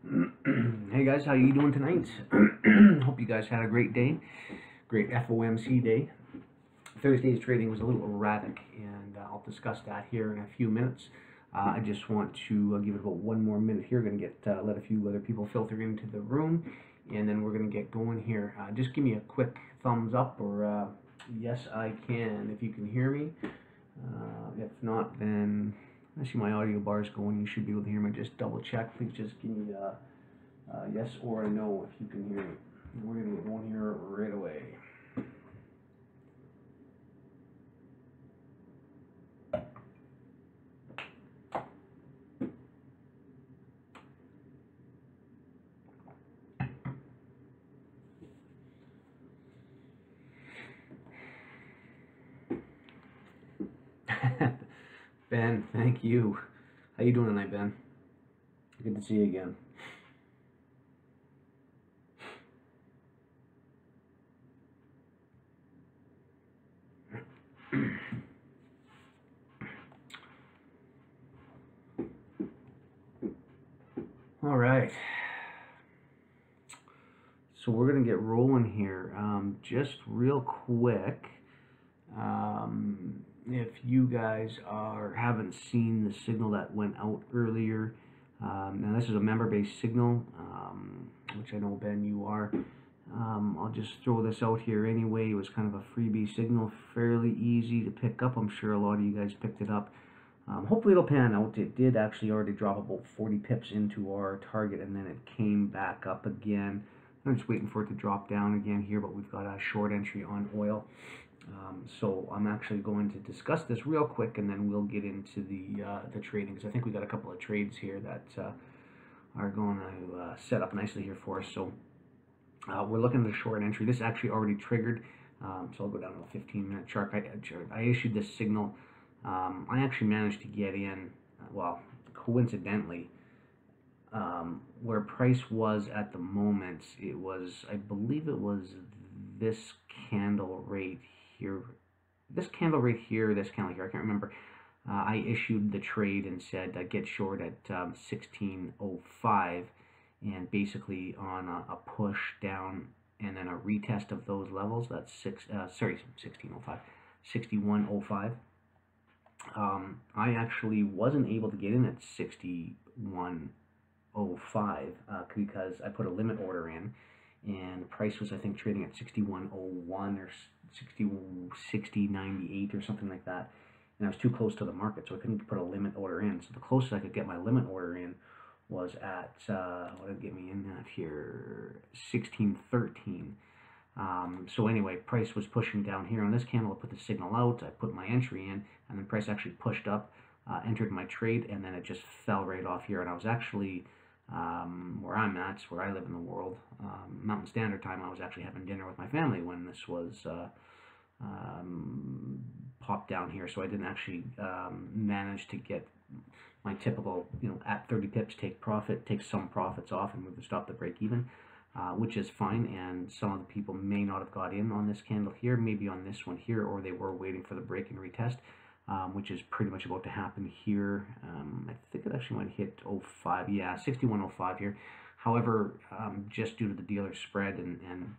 Hey guys, how you doing tonight? Hope you guys had a great day, great FOMC day. Thursday's trading was a little erratic, and I'll discuss that here in a few minutes. I just want to give it about one more minute here. Going to get let a few other people filter into the room, and then we're going to get going here. Just give me a quick thumbs up or yes, I can if you can hear me. If not, then I see my audio bars going. You should be able to hear me. Just double check. Please just give me yes or a no if you can hear me. We're going to get going here right away. Ben, thank you. How you doing tonight, Ben? Good to see you again. All right. So we're going to get rolling here. Just real quick, if you guys haven't seen the signal that went out earlier, now this is a member-based signal, which I know, Ben, you are. I'll just throw this out here anyway. It was kind of a freebie signal, fairly easy to pick up. I'm sure a lot of you guys picked it up. Hopefully it'll pan out. It did actually already drop about 40 pips into our target, and then it came back up again. I'm just waiting for it to drop down again here, but we've got a short entry on oil. So I'm actually going to discuss this real quick, and then we'll get into the trading, because I think we got a couple of trades here that are going to set up nicely here for us. So we're looking at a short entry. This actually already triggered, so I'll go down to a 15-minute chart. I issued this signal. I actually managed to get in, well, coincidentally, where price was at the moment. It was, I believe it was this candle right here, this candle right here, this candle here, I can't remember. I issued the trade and said get short at 1605, and basically on a push down and then a retest of those levels. That's 1605, 6105. I actually wasn't able to get in at 6105 because I put a limit order in, and the price was, I think, trading at 6101 or 6098 or something like that, and I was too close to the market, so I couldn't put a limit order in. So the closest I could get my limit order in was at what did it get me in at here, 1613. So anyway, price was pushing down here on this candle. I put the signal out, I put my entry in, and then price actually pushed up, entered my trade, and then it just fell right off here. And I was actually, where I'm at, where I live in the world, Mountain Standard Time, I was actually having dinner with my family when this was popped down here. So I didn't actually manage to get my typical, at 30 pips, take some profits off and move to stop the break even. Which is fine, and some of the people may not have got in on this candle here, maybe on this one here, or they were waiting for the break and retest, which is pretty much about to happen here. I think it actually might hit 05, yeah, 6105 here. However, just due to the dealer spread and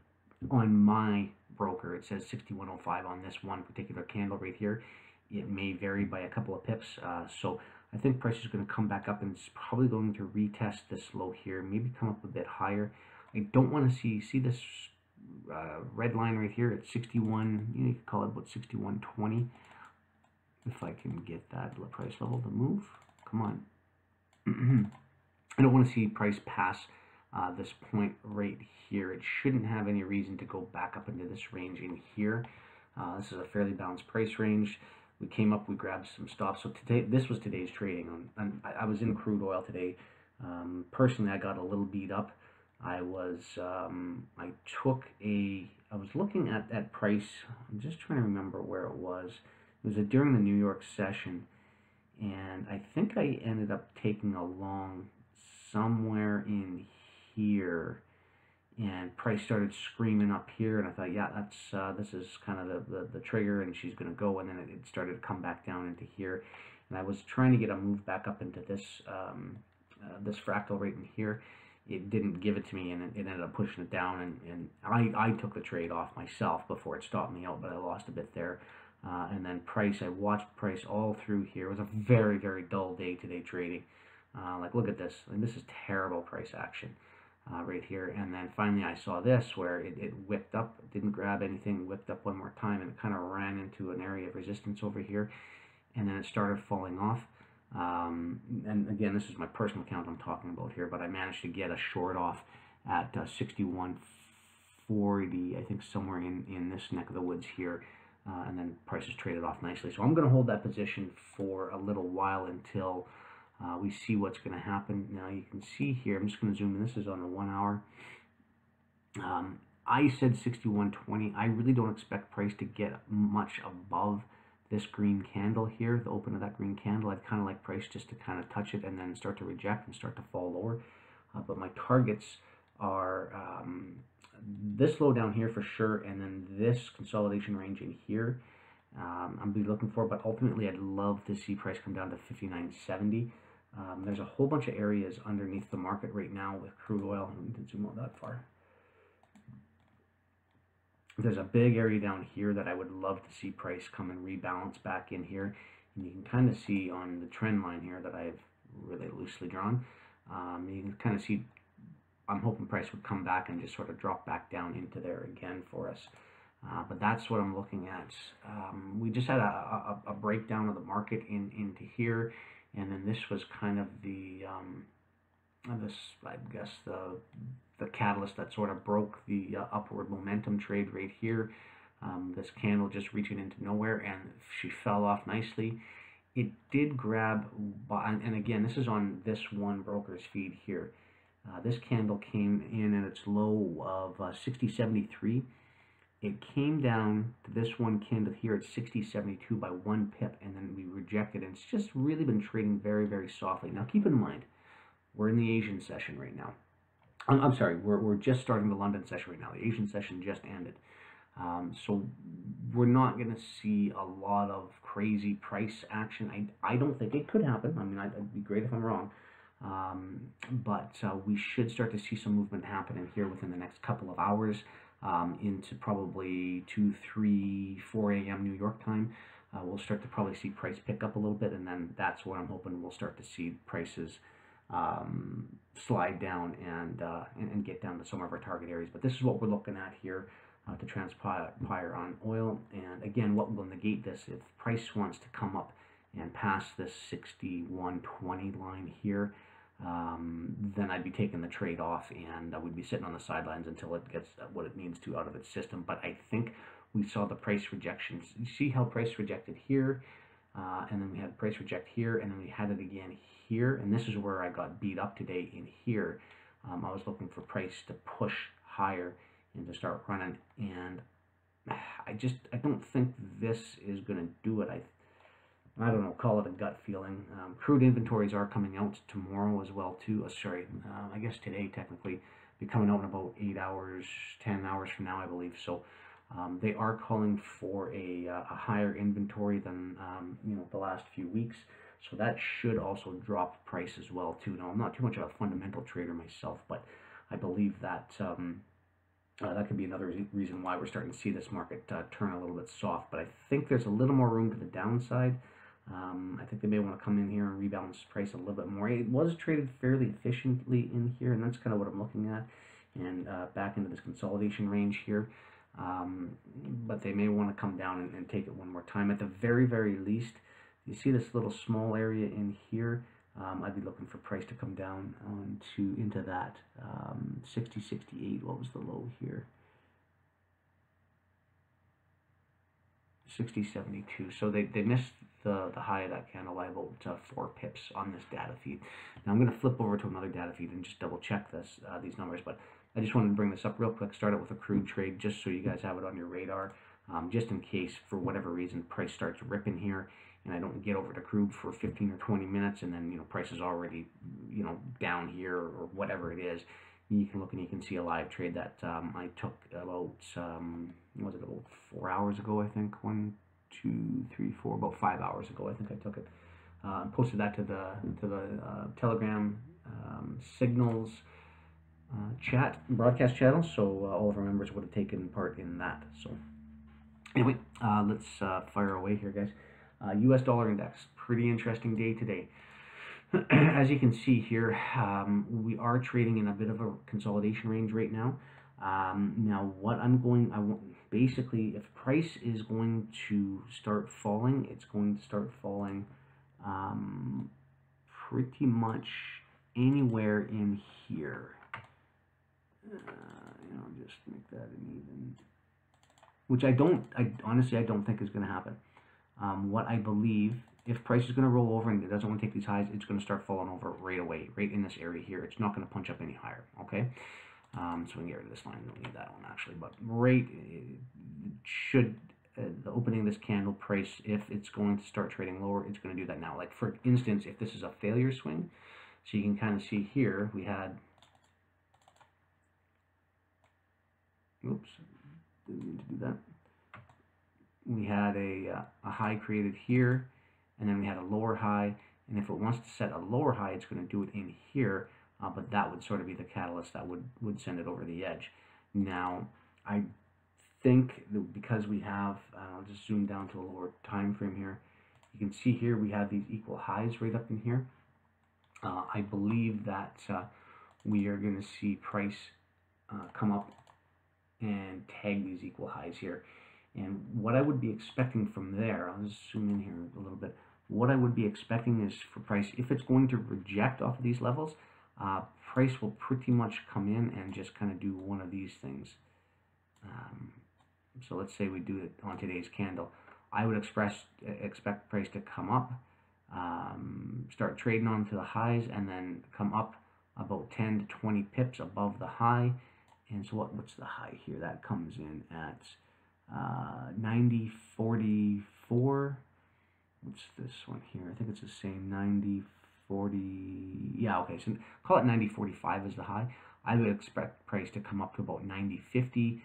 on my broker, it says 6105 on this one particular candle right here. It may vary by a couple of pips, so I think price is going to come back up, and it's probably going to retest this low here, maybe come up a bit higher. I don't want to see this red line right here at 61, you could call it about 6120. If I can get that price level to move. Come on. I don't want to see price pass this point right here. It shouldn't have any reason to go back up into this range in here. This is a fairly balanced price range. We came up, we grabbed some stops. So today, this was today's trading. I was in crude oil today. Personally, I got a little beat up. I was looking at price. I'm just trying to remember where it was. It was during the New York session, and I think I ended up taking a long somewhere in here, and price started screaming up here, and I thought, yeah, that's this is kind of the trigger, and she's going to go, and then it started to come back down into here, and I was trying to get a move back up into this this fractal right in here. it didn't give it to me, and it ended up pushing it down, and I took the trade off myself before it stopped me out, but I lost a bit there. And then price, I watched price all through here. It was a very, very dull day today trading. Like, look at this. And this is terrible price action right here. And then finally I saw this where it whipped up, it didn't grab anything, whipped up one more time, and it kind of ran into an area of resistance over here. And then it started falling off. And again, this is my personal account I'm talking about here, but I managed to get a short off at 61.40, I think somewhere in this neck of the woods here. And then prices traded off nicely. So I'm going to hold that position for a little while until we see what's going to happen. Now you can see here, I'm just going to zoom in. This is on a 1 hour. I said 61.20. I really don't expect price to get much above this green candle here, the open of that green candle. I'd kind of like price just to kind of touch it and then start to reject and start to fall lower. But my targets are this low down here for sure, and then this consolidation range in here. I'll be looking for, but ultimately I'd love to see price come down to 59.70. There's a whole bunch of areas underneath the market right now with crude oil. I didn't zoom out that far. There's a big area down here that I would love to see price come and rebalance back in here. And you can kind of see on the trend line here that I've really loosely drawn. You can kind of see, I'm hoping price would come back and just sort of drop back down into there again for us. But that's what I'm looking at. We just had a breakdown of the market into here, and then this was kind of the I guess the catalyst that sort of broke the upward momentum trade right here. This candle just reaching into nowhere, and she fell off nicely. It did grab, and again, this is on this one broker's feed here. This candle came in at its low of 60.73. It came down to this one candle here at 60.72 by 1 pip, and then we rejected. And it's just really been trading very, very softly. Now, keep in mind, we're in the Asian session right now. I'm sorry, we're just starting the London session right now. The Asian session just ended. So we're not going to see a lot of crazy price action. I don't think it could happen. I mean, it'd be great if I'm wrong. But we should start to see some movement happening here within the next couple of hours into probably 2, 3, 4 a.m. New York time. We'll start to probably see price pick up a little bit, and then that's what I'm hoping we'll start to see prices slide down and get down to some of our target areas. But this is what we're looking at here to transpire on oil. And again, what will negate this, if price wants to come up and pass this 61.20 line here, then I'd be taking the trade off, and I would be sitting on the sidelines until it gets what it needs to out of its system. But I think we saw the price rejections. You see how price rejected here, and then we had price reject here, and then we had it again here, and this is where I got beat up today in here. I was looking for price to push higher and to start running, and I don't think this is going to do it. I don't know, call it a gut feeling. Crude inventories are coming out tomorrow as well too. I guess today technically, be coming out in about 8 hours, 10 hours from now, I believe. So they are calling for a higher inventory than the last few weeks. So that should also drop price as well too. Now, I'm not too much of a fundamental trader myself, but I believe that that could be another reason why we're starting to see this market turn a little bit soft. But I think there's a little more room to the downside. I think they may want to come in here and rebalance price a little bit more. It was traded fairly efficiently in here, and that's kind of what I'm looking at, and back into this consolidation range here. But they may want to come down and take it one more time. At the very, very least, you see this little small area in here. I'd be looking for price to come down into that 60.68. What was the low here? 60.72. So they missed the high of that candle by about 4 pips on this data feed. Now I'm going to flip over to another data feed and just double check these numbers. But I just wanted to bring this up real quick. Start it with a crude trade just so you guys have it on your radar, just in case for whatever reason price starts ripping here and I don't get over to crude for 15 or 20 minutes, and then price is already down here or whatever it is. You can look and you can see a live trade that I took about was it about 4 hours ago, I think. 1, 2, 3, 4, about 5 hours ago, I think I took it. Posted that to the Telegram signals. broadcast channel, so all of our members would have taken part in that. So anyway, let's fire away here, guys. U.S. dollar index, pretty interesting day today. As you can see here, we are trading in a bit of a consolidation range right now. Now, what I want basically, if price is going to start falling, it's going to start falling pretty much anywhere in here. Just make that an even, which I honestly don't think is going to happen. What I believe, if price is going to roll over and it doesn't want to take these highs, it's going to start falling over right away, right in this area here. It's not going to punch up any higher, okay? So we can get rid of this line. We don't need that one, actually. But right, the opening of this candle price, if it's going to start trading lower, it's going to do that now. Like, for instance, if this is a failure swing, so you can kind of see here, we had, oops, didn't mean to do that. We had a high created here, and then we had a lower high, and if it wants to set a lower high, it's going to do it in here, but that would sort of be the catalyst that would send it over the edge. Now, I think that because we have, I'll just zoom down to a lower time frame here, you can see here we have these equal highs right up in here. I believe that we are going to see price come up and tag these equal highs here. And what I would be expecting from there, I'll just zoom in here a little bit. What I would be expecting is for price, if it's going to reject off of these levels, price will pretty much come in and just kind of do one of these things. So let's say we do it on today's candle. I would expect price to come up, start trading onto the highs, and then come up about 10 to 20 pips above the high. And so what's the high here? That comes in at 90.44. What's this one here? I think it's the same, 90.40. Yeah, okay, so call it 90.45 as the high. I would expect price to come up to about 90.50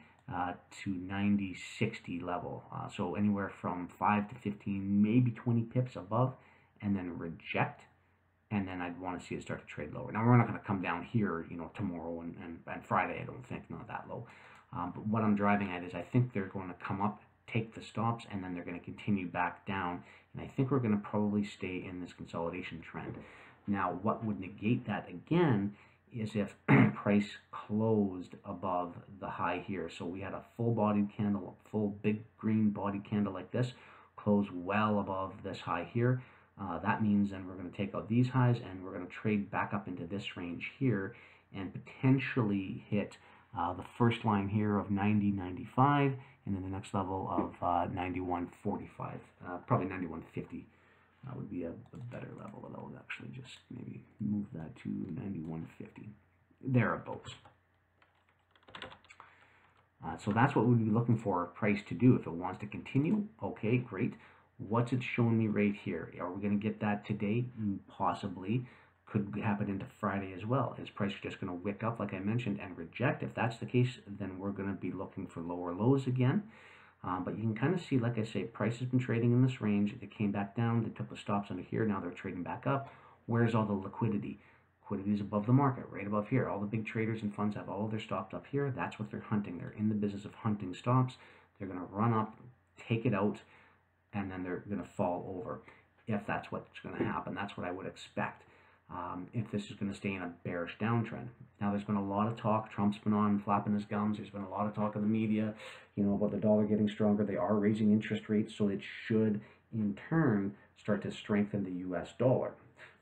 to 90.60 level. So anywhere from 5 to 15, maybe 20 pips above, and then reject. And then I'd want to see it start to trade lower. Now, we're not going to come down here, tomorrow and Friday, I don't think, not that low. But what I'm driving at is I think they're going to come up, take the stops, and then they're going to continue back down. And I think we're going to probably stay in this consolidation trend. Now, what would negate that again is if price closed above the high here. So we had a full-bodied candle, a full big green body candle like this, close well above this high here. That means then we're going to take out these highs and we're going to trade back up into this range here and potentially hit the first line here of 90.95 and then the next level of 91.45, probably 91.50 would be a better level. I'll actually just maybe move that to 91.50, thereabouts. So that's what we'd be looking for price to do. If it wants to continue, okay, great. What's it showing me right here? Are we going to get that today? Possibly. Could happen into Friday as well. Is price just going to wick up, like I mentioned, and reject? If that's the case, then we're going to be looking for lower lows again. But you can kind of see, like I say, price has been trading in this range. They came back down. They took the stops under here. Now they're trading back up. Where's all the liquidity? Liquidity is above the market, right above here. All the big traders and funds have all of their stops up here. That's what they're hunting. They're in the business of hunting stops. They're going to run up, take it out, and then they're going to fall over. If that's what's going to happen, that's what I would expect. If this is going to stay in a bearish downtrend. Now, there's been a lot of talk. Trump's been on flapping his gums. There's been a lot of talk in the media, about the dollar getting stronger. They are raising interest rates, so it should, in turn, start to strengthen the U.S. dollar.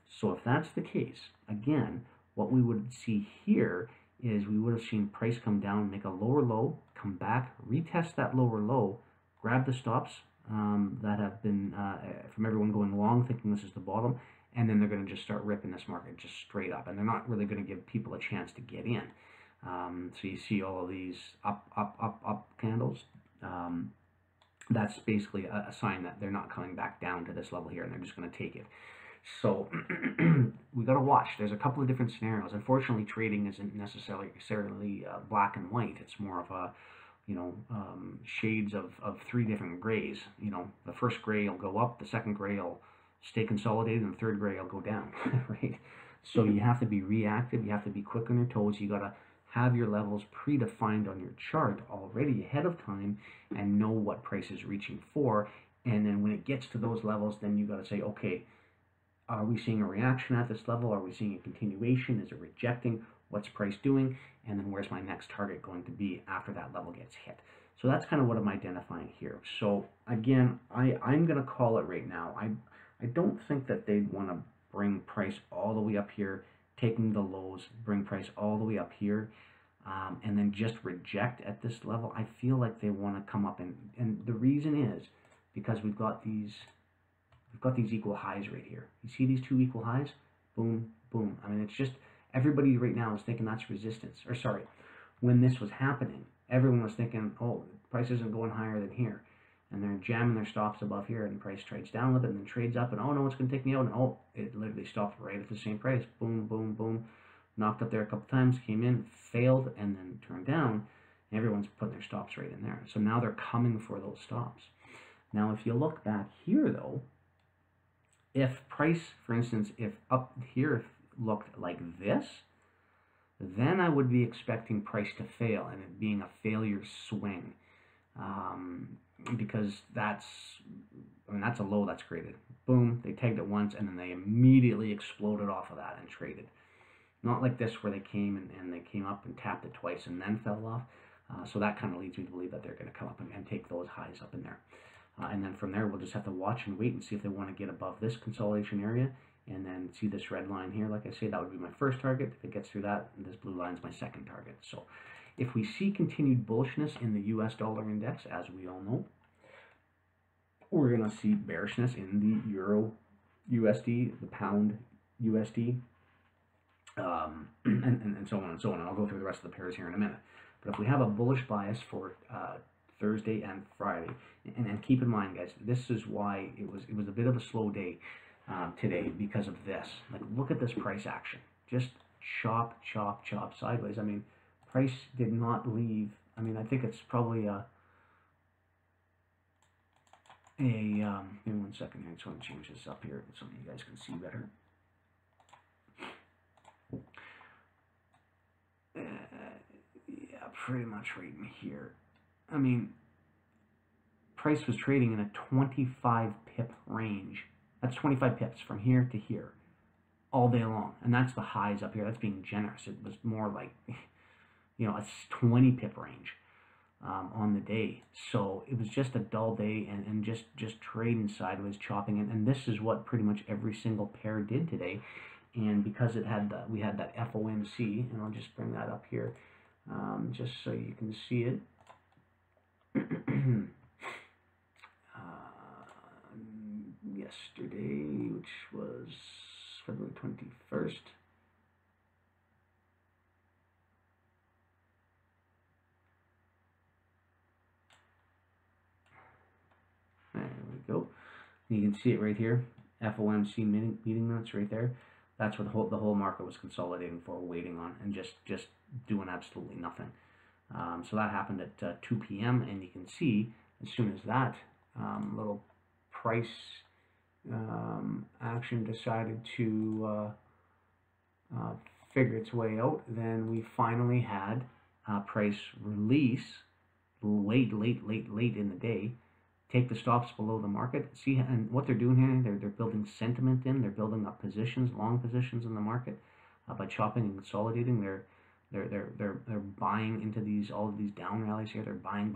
So if that's the case, again, what we would see here is we would have seen price come down, make a lower low, come back, retest that lower low, grab the stops that have been from everyone going long, thinking this is the bottom, and then they're going to just start ripping this market just straight up, and they're not really going to give people a chance to get in. So you see all of these up candles. That's basically a sign that they're not coming back down to this level here, and they're just going to take it. So we got to watch. There's a couple of different scenarios. Unfortunately, trading isn't necessarily black and white. It's more of a shades of three different grays. The first gray will go up, the second gray will stay consolidated, and the third gray will go down, right? So you have to be reactive. You have to be quick on your toes. You got to have your levels predefined on your chart already ahead of time and know what price is reaching for. And then when it gets to those levels, then you got to say, okay, are we seeing a reaction at this level? Are we seeing a continuation? Is it rejecting? What's price doing? And then where's my next target going to be after that level gets hit? So that's kind of what I'm identifying here. So again, I'm going to call it right now. I don't think that they'd want to bring price all the way up here, taking the lows, bring price all the way up here, and then just reject at this level. I feel like they want to come up, and the reason is because we've got these equal highs right here. You see these two equal highs? Boom, boom. I mean, it's just everybody right now is thinking that's resistance. Or sorry, when this was happening, everyone was thinking, oh, price isn't going higher than here. And they're jamming their stops above here, and price trades down a little bit, and then trades up, and oh no, it's going to take me out. And oh, it literally stopped right at the same price. Boom, boom, boom. Knocked up there a couple times, came in, failed, and then turned down. And everyone's putting their stops right in there. So now they're coming for those stops. Now, if you look back here, though, if price, for instance, if up here looked like this, then I would be expecting price to fail and it being a failure swing. Because that's a low that's created. Boom, they tagged it once and then they immediately exploded off of that and traded. Not like this where they came and they came up and tapped it twice and then fell off. So that kind of leads me to believe that they're going to come up and take those highs up in there. And then from there, we'll just have to watch and wait and see if they want to get above this consolidation area and then see this red line here. Like I say, that would be my first target. If it gets through that, this blue line is my second target. So if we see continued bullishness in the US dollar index, as we all know, we're going to see bearishness in the Euro USD, the Pound USD, and so on and so on. And I'll go through the rest of the pairs here in a minute. But if we have a bullish bias for Thursday and Friday, and keep in mind, guys, this is why it was a bit of a slow day today because of this. Like, look at this price action, just chop, chop, chop sideways. I mean, price did not leave. I mean, I think it's probably give me 1 second here. I just want to change this up here so you guys can see better. Yeah, pretty much right in here. I mean, price was trading in a 25 pip range. That's 25 pips from here to here all day long. And that's the highs up here. That's being generous. It was more like, you know, a 20 pip range on the day. So it was just a dull day and just trading sideways, chopping it. And this is what pretty much every single pair did today. And because it had we had that FOMC, and I'll just bring that up here just so you can see it. Yesterday, which was February 21st. There we go. You can see it right here. FOMC meeting minutes right there. That's what the whole market was consolidating for, waiting on, and just doing absolutely nothing. So that happened at 2 p.m. and you can see as soon as that little price action decided to figure its way out, then we finally had price release late in the day, take the stops below the market. See, and what they're doing here, they're building sentiment in, they're building up positions, long positions in the market by chopping and consolidating. They're buying into all of these down rallies here. They're buying.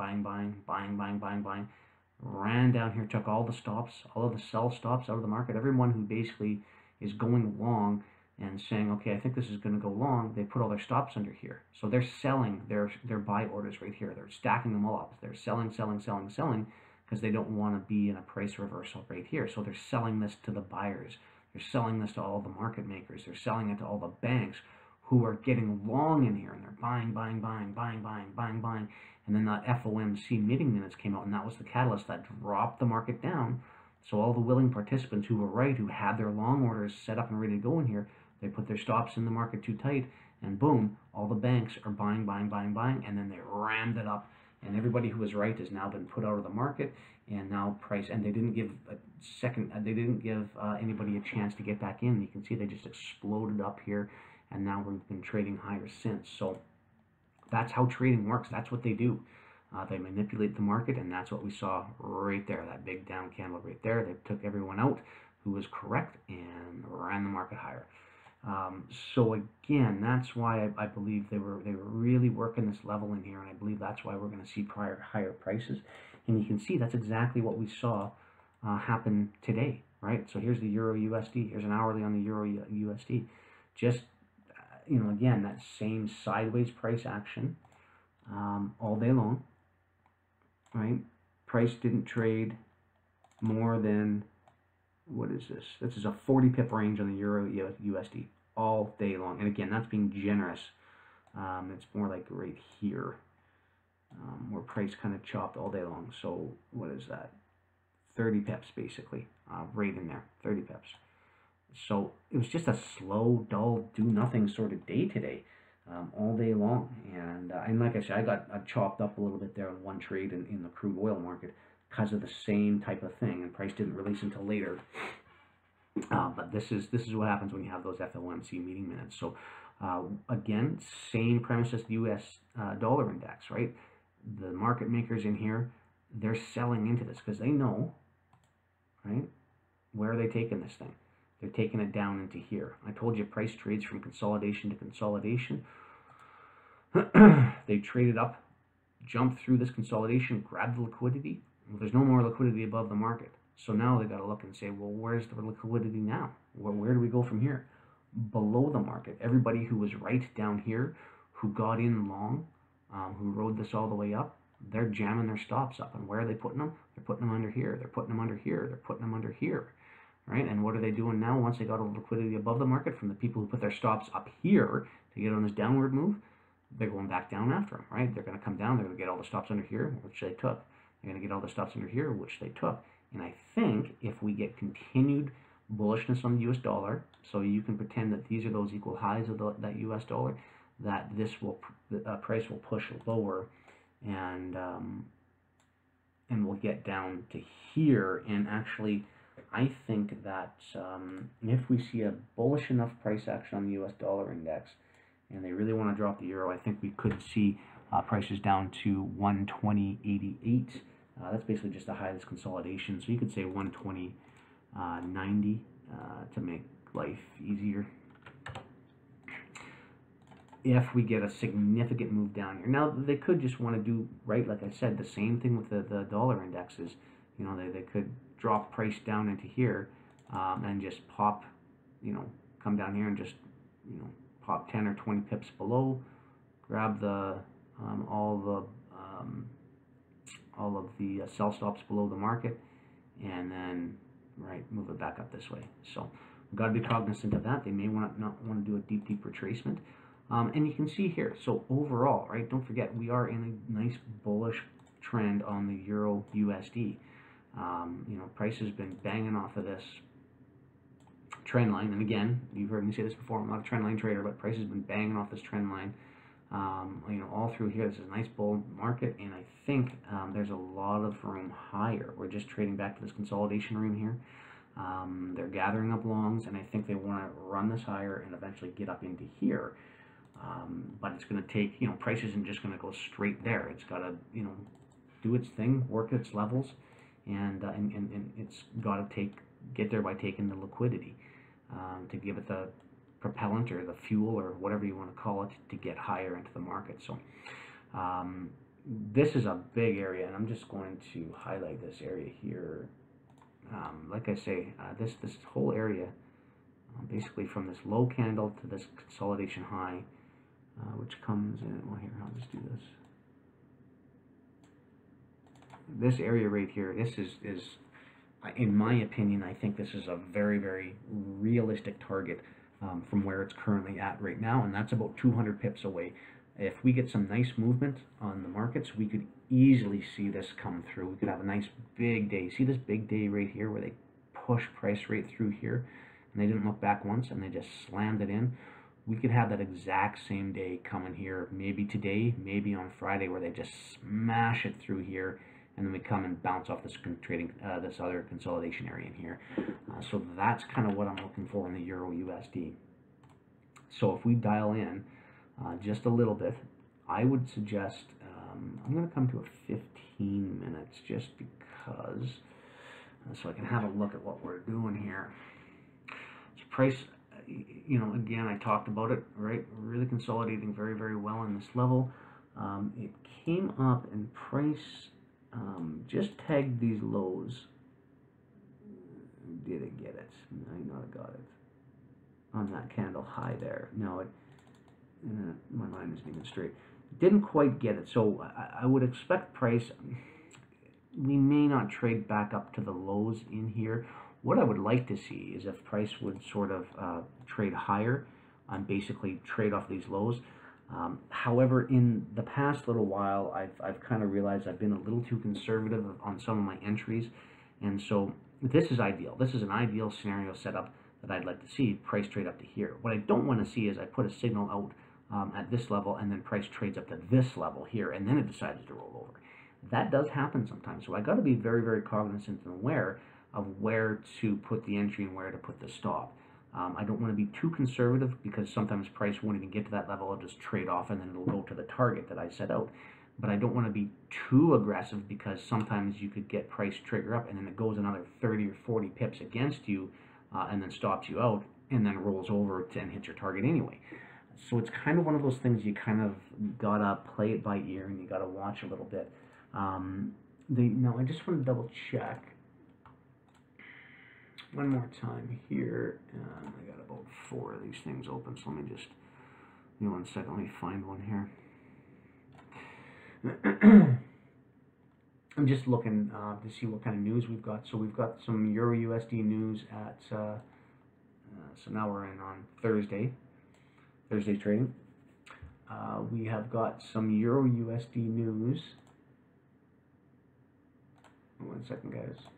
Ran down here, took all the stops, all of the sell stops out of the market. Everyone who basically is going long and saying, okay, I think this is going to go long, they put all their stops under here. So they're selling their buy orders right here. They're stacking them all up. They're selling because they don't want to be in a price reversal right here. So they're selling this to the buyers. They're selling this to all the market makers. They're selling it to all the banks who are getting long in here, and they're buying. And then that FOMC meeting minutes came out, and that was the catalyst that dropped the market down. So all the willing participants who were right, who had their long orders set up and ready to go in here, they put their stops in the market too tight, and boom, all the banks are buying, and then they rammed it up. And everybody who was right has now been put out of the market, and now price. And they didn't give anybody a chance to get back in. You can see they just exploded up here, and now we've been trading higher since. So That's how trading works. That's what they do. They manipulate the market, and that's what we saw right there. That big down candle right there. They took everyone out who was correct and ran the market higher. So again, that's why I believe they were really working this level in here, and I believe that's why we're going to see higher prices. And you can see that's exactly what we saw happen today, right? So here's the Euro USD. Here's an hourly on the Euro USD. Just again, that same sideways price action all day long, right? Price didn't trade more than, what is this? This is a 40 pip range on the Euro USD all day long. And again, that's being generous. It's more like right here, where price kind of chopped all day long. So what is that? 30 pips basically, right in there, 30 pips. So it was just a slow, dull, do nothing sort of day today, all day long. And like I said, I got chopped up a little bit there on one trade in the crude oil market because of the same type of thing, and price didn't release until later. But this is what happens when you have those FOMC meeting minutes. So again, same premise as the U.S. Dollar index, right? The market makers in here, they're selling into this because they know, right? Where are they taking this thing? They're taking it down into here. I told you price trades from consolidation to consolidation. They traded up, jumped through this consolidation, grabbed the liquidity. Well, there's no more liquidity above the market. So now they got to look and say, well, where's the liquidity now? Where do we go from here? Below the market. Everybody who was right down here, who got in long, who rode this all the way up, they're jamming their stops up. And where are they putting them? They're putting them under here. They're putting them under here. They're putting them under here. Right? And what are they doing now once they got a liquidity above the market from the people who put their stops up here to get on this downward move? They're going back down after them, right? They're going to come down. They're going to get all the stops under here, which they took. They're going to get all the stops under here, which they took. And I think if we get continued bullishness on the U.S. dollar, so you can pretend that these are those equal highs of that U.S. dollar, that this will price will push lower, and we'll get down to here. And actually, I think that if we see a bullish enough price action on the U.S. dollar index, and they really want to drop the euro, I think we could see prices down to 120.88. That's basically just the high of this consolidation. So you could say 120.90 to make life easier. If we get a significant move down here. Now, they could just want to do, right, like I said, the same thing with the dollar indexes. They could drop price down into here and just pop, come down here and just, pop 10 or 20 pips below, grab the all of the sell stops below the market, and then move it back up this way. So we've got to be cognizant of that. They may not want to do a deep retracement. And you can see here, so overall, right, don't forget, we are in a nice bullish trend on the Euro USD. Price has been banging off of this trend line, and again, you've heard me say this before, I'm not a trend line trader, but price has been banging off this trend line, all through here. This is a nice bull market, and I think there's a lot of room higher. We're just trading back to this consolidation room here. They're gathering up longs, and I think they want to run this higher and eventually get up into here. But it's going to take, price isn't just going to go straight there. It's got to, do its thing, work its levels, and it's got to get there by taking the liquidity to give it the propellant or the fuel or whatever you want to call it to get higher into the market. So this is a big area, and I'm just going to highlight this area here. Like I say, this whole area, basically from this low candle to this consolidation high, which comes in, well, here, I'll just do this. This area right here, this is in my opinion, I think this is a very, very realistic target from where it's currently at right now, and that's about 200 pips away. If we get some nice movement on the markets, we could easily see this come through. We could have a nice big day. See this big day right here where they push price right through here, and they didn't look back once, and they just slammed it in. We could have that exact same day coming here, maybe today, maybe on Friday, where they just smash it through here, and then we come and bounce off this this other consolidation area in here. So that's kind of what I'm looking for in the Euro USD. So if we dial in just a little bit, I would suggest, I'm going to come to a 15 minutes just because, so I can have a look at what we're doing here. So price, again, I talked about it, right? Really consolidating very, very well in this level. It came up and price just tagged these lows. Did it get it? I know I got it. On that candle high there. No, my mind isn't even straight. Didn't quite get it. So I would expect price, we may not trade back up to the lows in here. What I would like to see is if price would sort of trade higher and basically trade off these lows. However, in the past little while, I've kind of realized I've been a little too conservative on some of my entries, and so this is ideal. This is an ideal scenario setup that I'd like to see price trade up to here. What I don't want to see is I put a signal out at this level and then price trades up to this level here and then it decides to roll over. That does happen sometimes, so I got to be very, very cognizant and aware of where to put the entry and where to put the stop. I don't want to be too conservative because sometimes price won't even get to that level. I'll just trade off and then it'll go to the target that I set out. But I don't want to be too aggressive because sometimes you could get price trigger up and then it goes another 30 or 40 pips against you and then stops you out and then rolls over and hits your target anyway. So it's kind of one of those things you kind of gotta play it by ear and you gotta watch a little bit. Now I just want to double check one more time here. I got about 4 of these things open, so let me just, 1 second, let me find one here. I'm just looking to see what kind of news we've got. So we've got some Euro USD news at, so now we're in on Thursday trading. We have got some Euro USD news. 1 second, guys.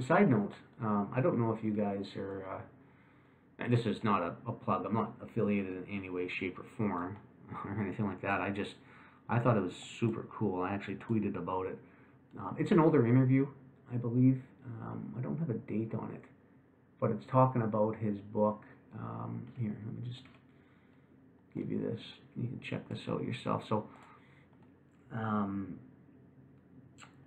Side note, I don't know if you guys are, and this is not a plug, I'm not affiliated in any way, shape, or form, or anything like that. I thought it was super cool. I actually tweeted about it. It's an older interview, I believe. I don't have a date on it, but it's talking about his book. Here, let me just give you this. You can check this out yourself. So,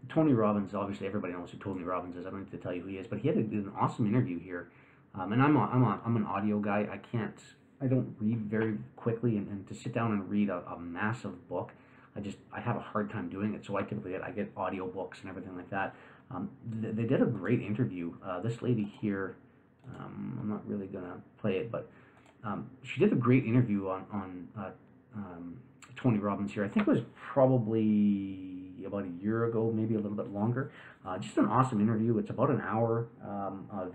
Tony Robbins, obviously everybody knows who Tony Robbins is. I don't need to tell you who he is, but he had an awesome interview here. And I'm an audio guy. I don't read very quickly, and to sit down and read a massive book, I have a hard time doing it. So I typically I get audio books and everything like that. They did a great interview. This lady here, I'm not really gonna play it, but she did a great interview on Tony Robbins here. I think it was probably about a year ago, maybe a little bit longer. Just an awesome interview. It's about an hour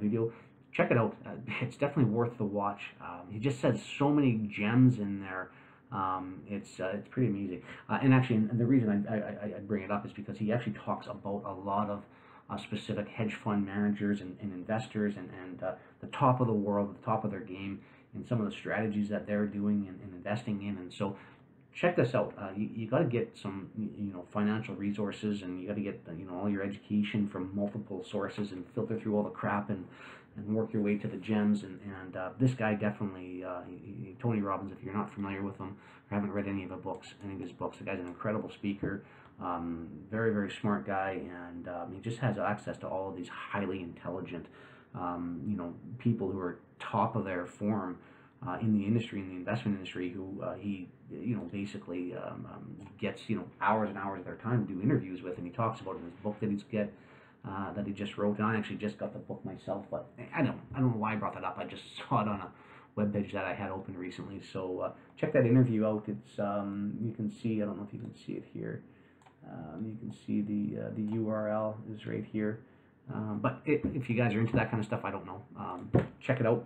video. Check it out. It's definitely worth the watch. He just says so many gems in there. It's pretty amazing. And actually, and the reason I bring it up is because he actually talks about a lot of specific hedge fund managers and investors and the top of the world, the top of their game, and some of the strategies that they're doing and investing in. And so check this out. You got to get some financial resources, and you got to get all your education from multiple sources and filter through all the crap and work your way to the gems. And this guy definitely, Tony Robbins, if you're not familiar with him or haven't read any of his books, the guy's an incredible speaker, very, very smart guy, and he just has access to all of these highly intelligent, people who are top of their form in the industry, in the investment industry, who he basically gets hours and hours of their time to do interviews with, and he talks about in his book that he just wrote. And I actually just got the book myself, but I don't know why I brought that up. I just saw it on a webpage that I had open recently. So check that interview out. It's you can see, I don't know if you can see it here. You can see the URL is right here. But if you guys are into that kind of stuff, I don't know. Check it out.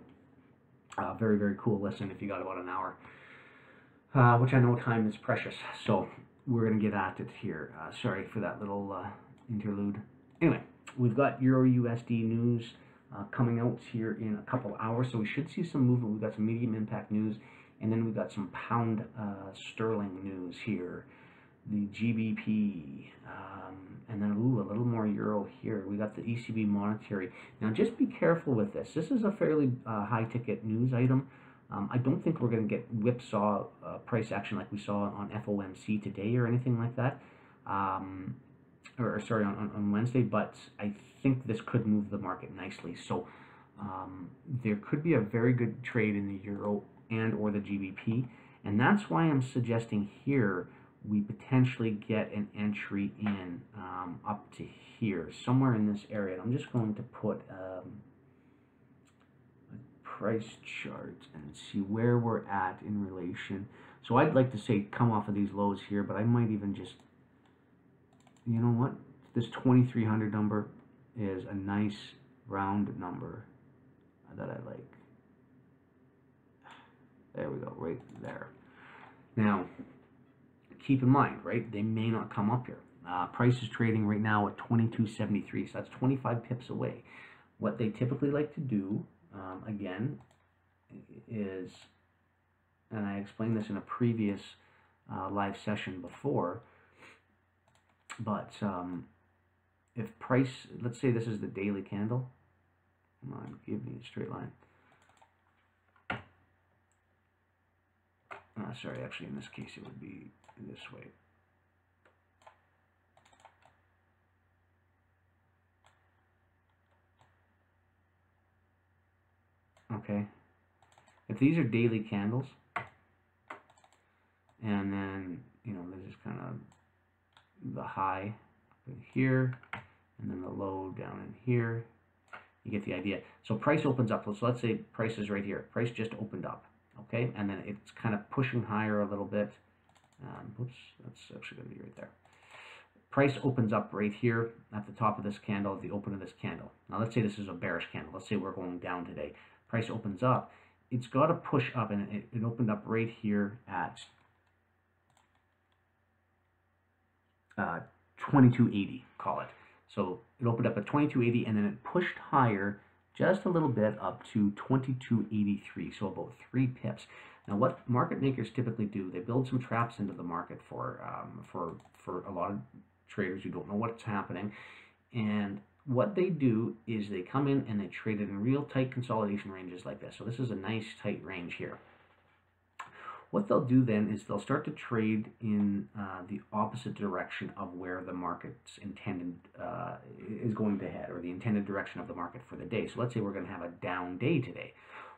Very, very cool listen if you got about an hour, which I know time is precious. So we're going to get at it here. Sorry for that little interlude. Anyway, we've got Euro USD news coming out here in a couple hours, so we should see some movement. We've got some medium impact news, and then we've got some pound sterling news here. the GBP, and then ooh, a little more euro here. We got the ECB monetary. Now, just be careful with this. This is a fairly high-ticket news item. I don't think we're going to get whipsaw price action like we saw on FOMC today or anything like that, or sorry, on Wednesday. But I think this could move the market nicely. So there could be a very good trade in the euro and or the GBP, and that's why I'm suggesting here we potentially get an entry in up to here, somewhere in this area. And I'm just going to put a price chart and see where we're at in relation. So I'd like to say come off of these lows here, but I might even just, you know what? This 2300 number is a nice round number that I like. There we go, right there. Now, keep in mind, right, they may not come up here. Price is trading right now at 22.73, so that's 25 pips away. What they typically like to do, again, is, and I explained this in a previous live session before, but if price, let's say this is the daily candle, come on, give me a straight line. Sorry, actually in this case it would be this way. Okay, if these are daily candles, and then, you know, this is kind of the high in here, and then the low down in here, you get the idea. So price opens up, so let's say price is right here. Price just opened up, okay, and then it's kind of pushing higher a little bit. Oops, that's actually going to be right there. Price opens up right here at the top of this candle, at the open of this candle. Now let's say this is a bearish candle. Let's say we're going down today. Price opens up. It's got to push up, and it opened up right here at 2280, call it. So it opened up at 2280, and then it pushed higher just a little bit up to 2283, so about 3 pips. Now, what market makers typically do, they build some traps into the market for a lot of traders who don't know what's happening. And what they do is they come in and they trade it in real tight consolidation ranges like this. So this is a nice tight range here. What they'll do then is they'll start to trade in the opposite direction of where the market's intended is going to head, or the intended direction of the market for the day. So let's say we're going to have a down day today.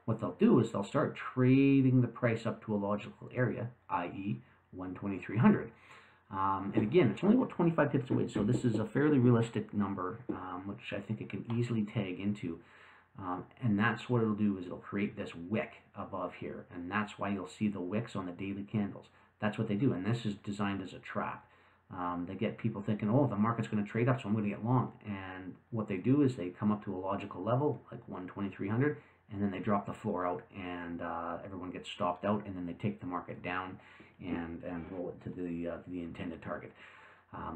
What they'll do is they'll start trading the price up to a logical area, i.e. 12300. And again, it's only about 25 pips away, so this is a fairly realistic number, which I think it can easily tag into. And that's what it'll do, is it'll create this wick above here, and that's why you'll see the wicks on the daily candles. That's what they do, and this is designed as a trap. They get people thinking, oh, the market's going to trade up, so I'm going to get long. And what they do is they come up to a logical level, like 12300, and then they drop the floor out, and everyone gets stopped out, and then they take the market down and roll it to the intended target.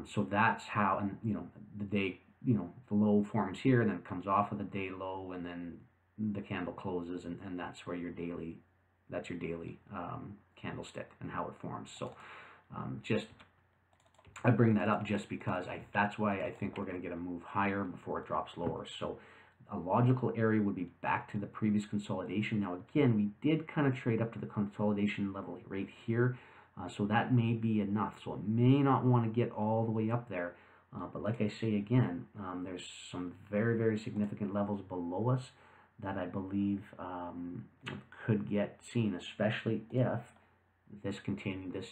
So that's how, and you know, the day, you know, the low forms here, and then it comes off of the day low, and then the candle closes, and that's where your daily, that's your daily candlestick and how it forms. So I bring that up just because that's why I think we're going to get a move higher before it drops lower. So a logical area would be back to the previous consolidation. Now again, we did kind of trade up to the consolidation level right here, so that may be enough. So it may not want to get all the way up there, but like I say again, there's some very, very significant levels below us that I believe could get seen, especially if this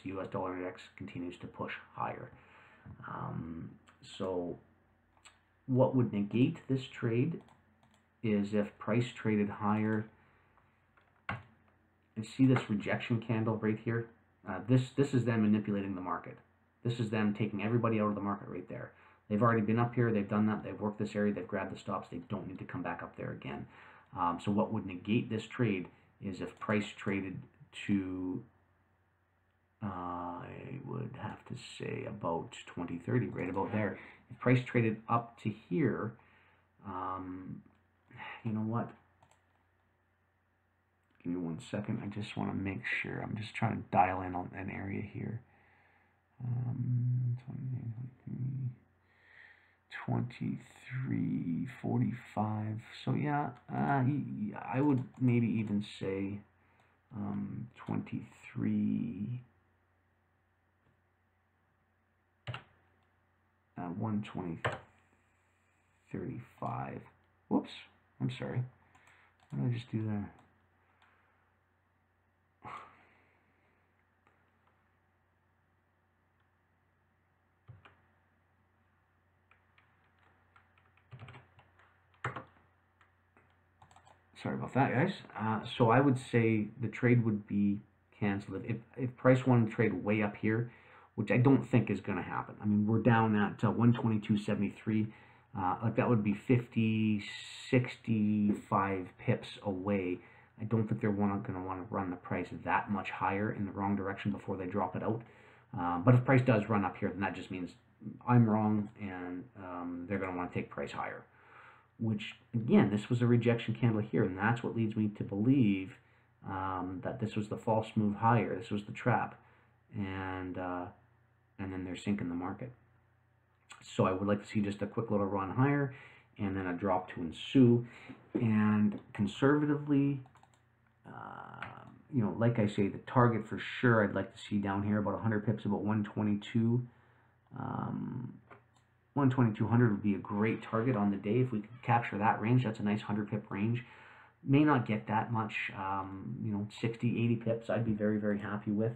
US dollar index continues to push higher. So what would negate this trade is if price traded higher. And see this rejection candle right here? This is them manipulating the market. This is them taking everybody out of the market right there. They've already been up here, they've done that, they've worked this area, they've grabbed the stops, they don't need to come back up there again. So what would negate this trade is if price traded to, I would have to say about 2030, right about there. If price traded up to here, you know what? Give me 1 second. I just want to make sure. I'm just trying to dial in on an area here. 23.45. So yeah, I would maybe even say 23, 120.35. Whoops, I'm sorry. Why did I just do that? Sorry about that, guys. So I would say the trade would be canceled if price wanted to trade way up here, which I don't think is going to happen. I mean, we're down at 122.73. Like that would be 50, 65 pips away. I don't think they're going to want to run the price that much higher in the wrong direction before they drop it out. But if price does run up here, then that just means I'm wrong, and they're going to want to take price higher. Which, again, this was a rejection candle here, and that's what leads me to believe that this was the false move higher. This was the trap, and then they're sinking the market. So I would like to see just a quick little run higher, and then a drop to ensue. And conservatively, you know, like I say, the target for sure I'd like to see down here about 100 pips, about 122. 12200 would be a great target on the day. If we could capture that range, that's a nice 100 pip range. May not get that much, you know, 60, 80 pips, I'd be very, very happy with.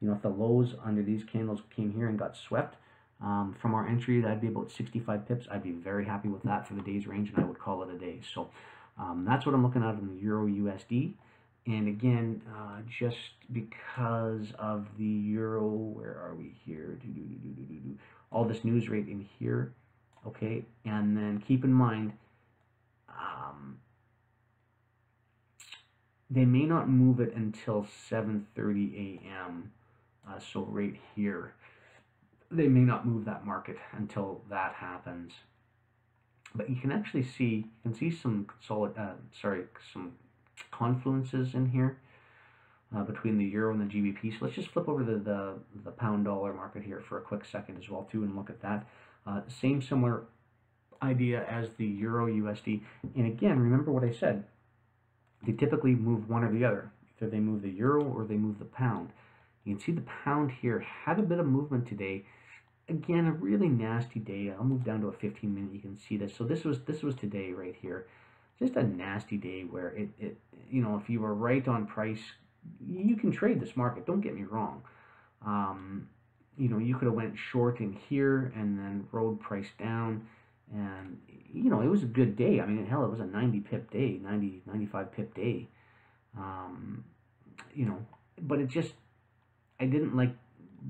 You know, if the lows under these candles came here and got swept from our entry, that'd be about 65 pips. I'd be very happy with that for the day's range, and I would call it a day. So that's what I'm looking at in the Euro USD. And again, just because of the Euro, where are we here? All this news rate in here, okay? And then keep in mind, they may not move it until 7:30 a.m. So right here, they may not move that market until that happens. But you can actually see, some some confluences in here between the euro and the GBP. So let's just flip over to the pound dollar market here for a quick second as well too, and look at that. Same similar idea as the Euro USD. And again, remember what I said. They typically move one or the other. Either they move the euro or they move the pound. You can see the pound here had a bit of movement today. Again, a really nasty day. I'll move down to a 15-minute. You can see this. So this was today right here. Just a nasty day where it you know, if you were right on price, you can trade this market. Don't get me wrong. You know, you could have went short in here and then rode price down, and you know, it was a good day. I mean, hell, it was a 90 pip day, 90, 95 pip day. You know, but it just, I didn't like,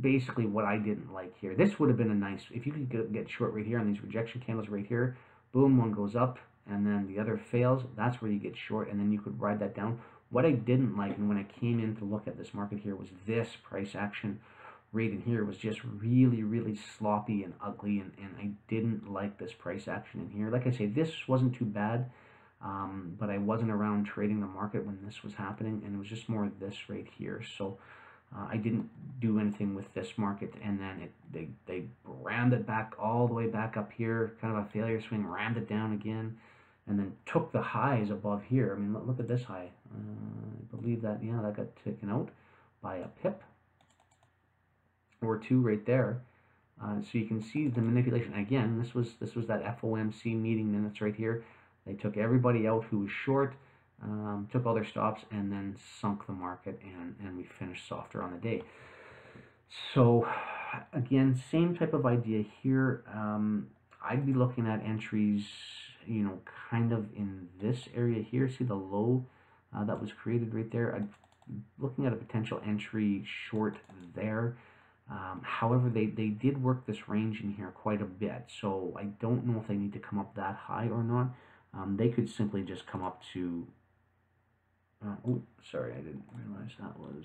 basically what I didn't like here. This would have been a nice, if you could get short right here on these rejection candles right here, boom, one goes up and then the other fails, that's where you get short, and then you could ride that down. What I didn't like, and when I came in to look at this market here, was this price action rate in here was just really, really sloppy and ugly, and I didn't like this price action in here. Like I say, this wasn't too bad, but I wasn't around trading the market when this was happening, and it was just more this right here. So I didn't do anything with this market, and then they rammed it back all the way back up here, kind of a failure swing, rammed it down again, and then took the highs above here. I mean, look at this high. I believe that, yeah, that got taken out by a pip or two right there. So you can see the manipulation. Again, this was that FOMC meeting minutes right here. They took everybody out who was short, took all their stops, and then sunk the market, and we finished softer on the day. So again, same type of idea here. I'd be looking at entries, you know, kind of in this area here. See the low that was created right there? I'm looking at a potential entry short there. However, they did work this range in here quite a bit, so I don't know if they need to come up that high or not. They could simply just come up to, oh, sorry, I didn't realize that was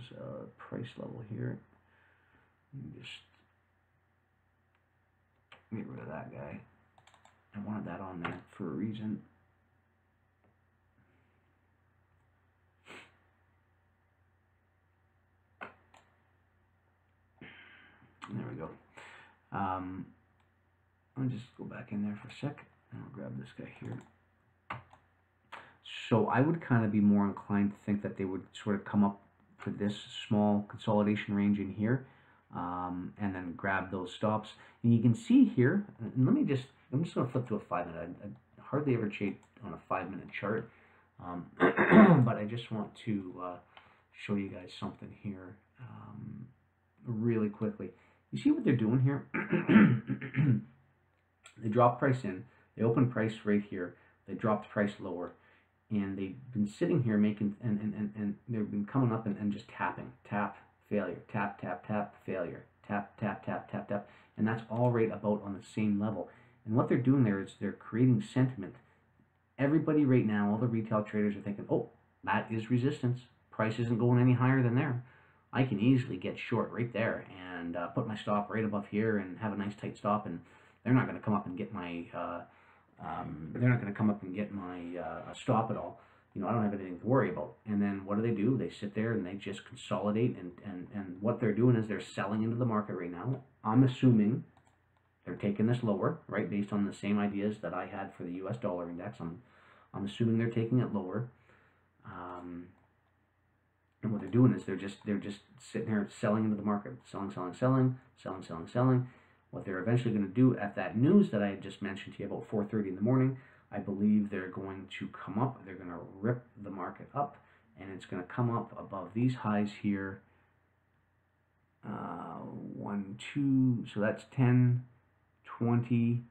price level here. Just get rid of that guy. I wanted that on there for a reason. There we go. Let me just go back in there for a sec, and I'll grab this guy here. So I would kind of be more inclined to think that they would sort of come up for this small consolidation range in here, and then grab those stops. And you can see here, and I'm just going to flip to a 5 minute. I hardly ever trade on a 5 minute chart, but I just want to show you guys something here really quickly. You see what they're doing here? They drop price in, they open price right here, they dropped price lower, and they've been sitting here making, and they've been coming up and just tapping, tap, failure, tap, tap, tap, failure, tap, tap, tap, tap, tap, and that's all right about on the same level. And what they're doing there is they're creating sentiment. Everybody right now, all the retail traders are thinking, oh, that is resistance. Price isn't going any higher than there. I can easily get short right there and put my stop right above here and have a nice tight stop, and they're not going to come up and get my stop at all. You know, I don't have anything to worry about. And then what do? They sit there and they just consolidate, and what they're doing is they're selling into the market right now. I'm assuming they're taking this lower, right, based on the same ideas that I had for the US dollar index. I'm assuming they're taking it lower. And what they're doing is they're just sitting here selling into the market, selling. What they're eventually going to do at that news that I had just mentioned to you about 4:30 in the morning, I believe they're going to come up. They're going to rip the market up, and it's going to come up above these highs here. 1, 2, so that's 10, 20.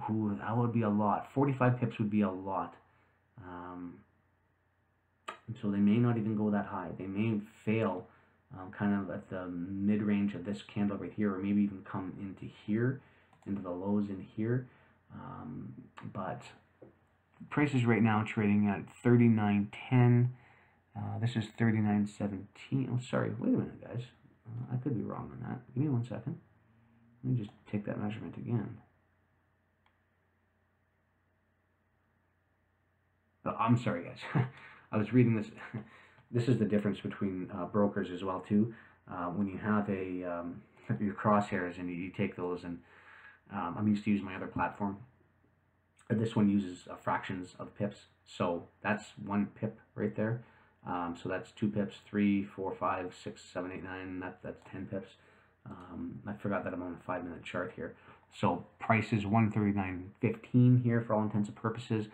Ooh, that would be a lot. 45 pips would be a lot. And so they may not even go that high. They may fail kind of at the mid-range of this candle right here, or maybe even come into here, into the lows in here. But prices right now trading at 39.10. This is 39.17. Oh, sorry. Wait a minute, guys. I could be wrong on that. Give me 1 second. Let me just take that measurement again. Oh, I'm sorry, guys. I was reading this. This is the difference between brokers as well too. When you have your crosshairs and you take those, and I'm used to using my other platform. This one uses fractions of pips, so that's 1 pip right there. So that's 2 pips, 3, 4, 5, 6, 7, 8, 9. That's 10 pips. I forgot that I'm on a 5 minute chart here. So price is 139.15 here for all intents and purposes.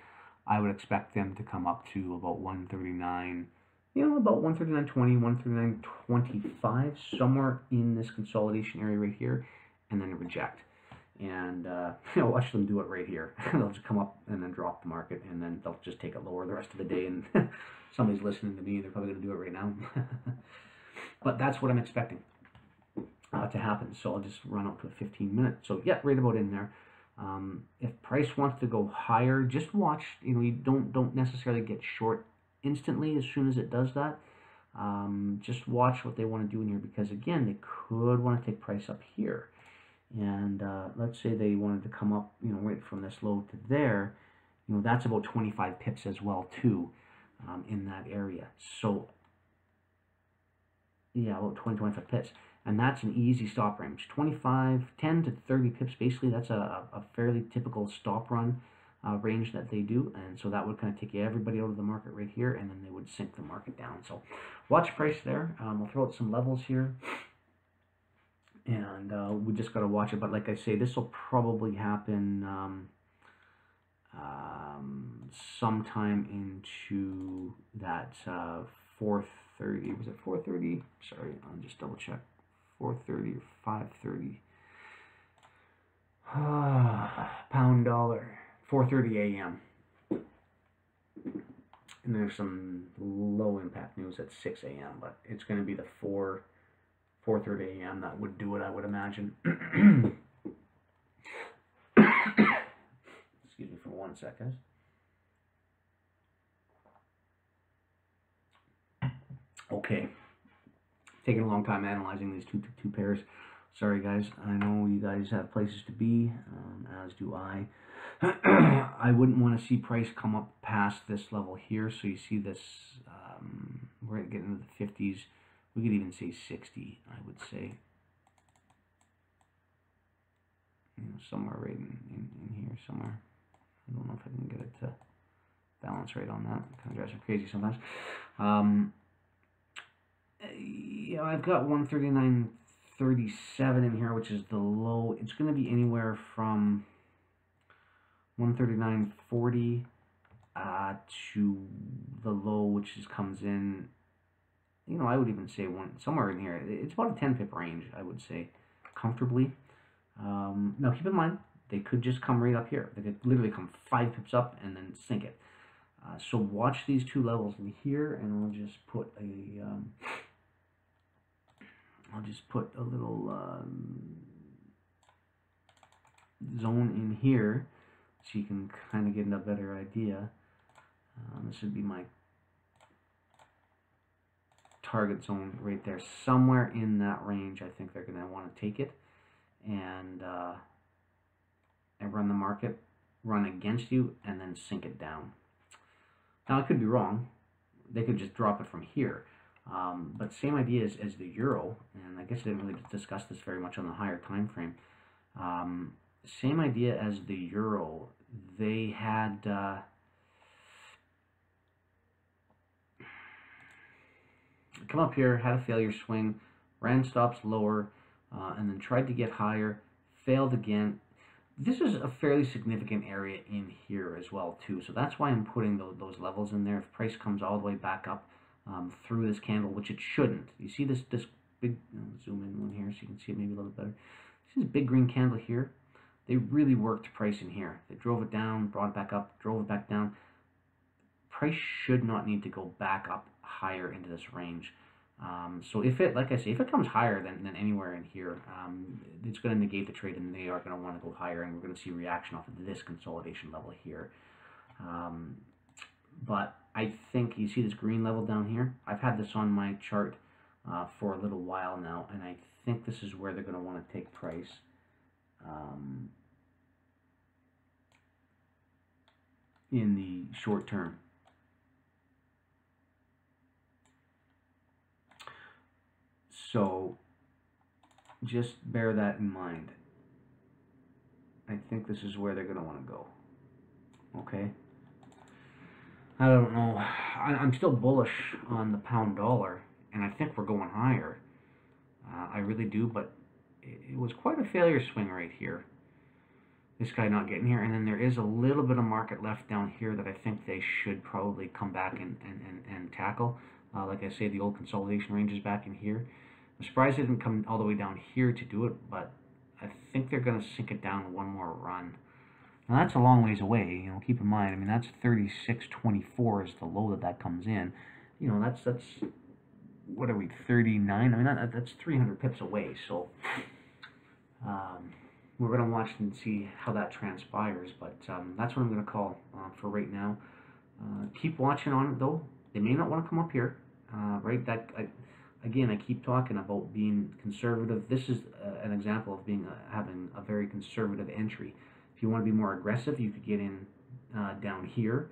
I would expect them to come up to about 139, about 139.20, 139.25, somewhere in this consolidation area right here, and then reject. And watch them do it right here. They'll just come up and then drop the market, and then they'll just take it lower the rest of the day, and somebody's listening to me, they're probably going to do it right now. But that's what I'm expecting to happen. So I'll just run up to a 15 minute. So yeah, right about in there. If price wants to go higher, just watch. You don't necessarily get short instantly as soon as it does that. Just watch what they want to do in here, because again, they could want to take price up here. And let's say they wanted to come up, right from this low to there. That's about 25 pips as well too, in that area. So yeah, about 25 pips. And that's an easy stop range. 10 to 30 pips, basically, that's a fairly typical stop run range that they do. And so that would kind of take everybody out of the market right here, and then they would sink the market down. So watch price there. We'll throw out some levels here. And we just got to watch it. But like I say, this will probably happen sometime into that 4:30. Was it 4:30? Sorry, I'll just double check. 4:30 or 5:30. Pound dollar. 4:30 a.m. And there's some low impact news at 6 a.m. But it's going to be the 4:30 a.m. that would do it, I would imagine. Excuse me for 1 second. Okay. Taking a long time analyzing these two pairs. Sorry, guys. I know you guys have places to be, as do I. I wouldn't want to see price come up past this level here. So you see this, we're getting into the 50s. We could even say 60, I would say. somewhere right in here somewhere. I don't know if I can get it to balance right on that. It kind of drives me crazy sometimes. Yeah, I've got 139.37 in here, which is the low. It's going to be anywhere from 139.40 to the low, which comes in, you know, I would even say somewhere in here. It's about a 10 pip range, I would say, comfortably. Now keep in mind, they could just come right up here. They could literally come 5 pips up and then sink it. So watch these two levels in here, and I'll just put a little zone in here so you can kind of get a better idea. This would be my target zone right there. Somewhere in that range, I think they're going to want to take it and run the market, run against you, and then sink it down. Now, I could be wrong. They could just drop it from here. But same idea as the euro, and I guess I didn't really discuss this very much on the higher time frame. Same idea as the euro. They had come up here, had a failure swing, ran stops lower, and then tried to get higher, failed again. This is a fairly significant area in here as well too, so that's why I'm putting those levels in there. If price comes all the way back up through this candle, which it shouldn't. You see this big, zoom in one here so you can see it maybe a little better. See this big green candle here? They really worked price in here. They drove it down, brought it back up, drove it back down. Price should not need to go back up higher into this range. So if it, like I say, if it comes higher than anywhere in here, it's going to negate the trade, and they are going to want to go higher, and we're going to see reaction off of this consolidation level here. But I think you see this green level down here. I've had this on my chart for a little while now, and I think this is where they're going to want to take price. In the short term. So just bear that in mind. I think this is where they're going to want to go. Okay. I don't know. I'm still bullish on the pound dollar, and I think we're going higher. I really do, but it was quite a failure swing right here. This guy not getting here, and then there is a little bit of market left down here that I think they should probably come back and tackle. Like I say, the old consolidation range is back in here. I'm surprised they didn't come all the way down here to do it, but I think they're going to sink it down one more run. Now that's a long ways away. You know, keep in mind. I mean, that's 36.24 is the low that comes in. You know, that's what are we, 39? I mean, that's 300 pips away. So we're going to watch and see how that transpires. But that's what I'm going to call for right now. Keep watching on it though. They may not want to come up here, right? Again, I keep talking about being conservative. This is an example of having a very conservative entry. If you want to be more aggressive, you could get in down here.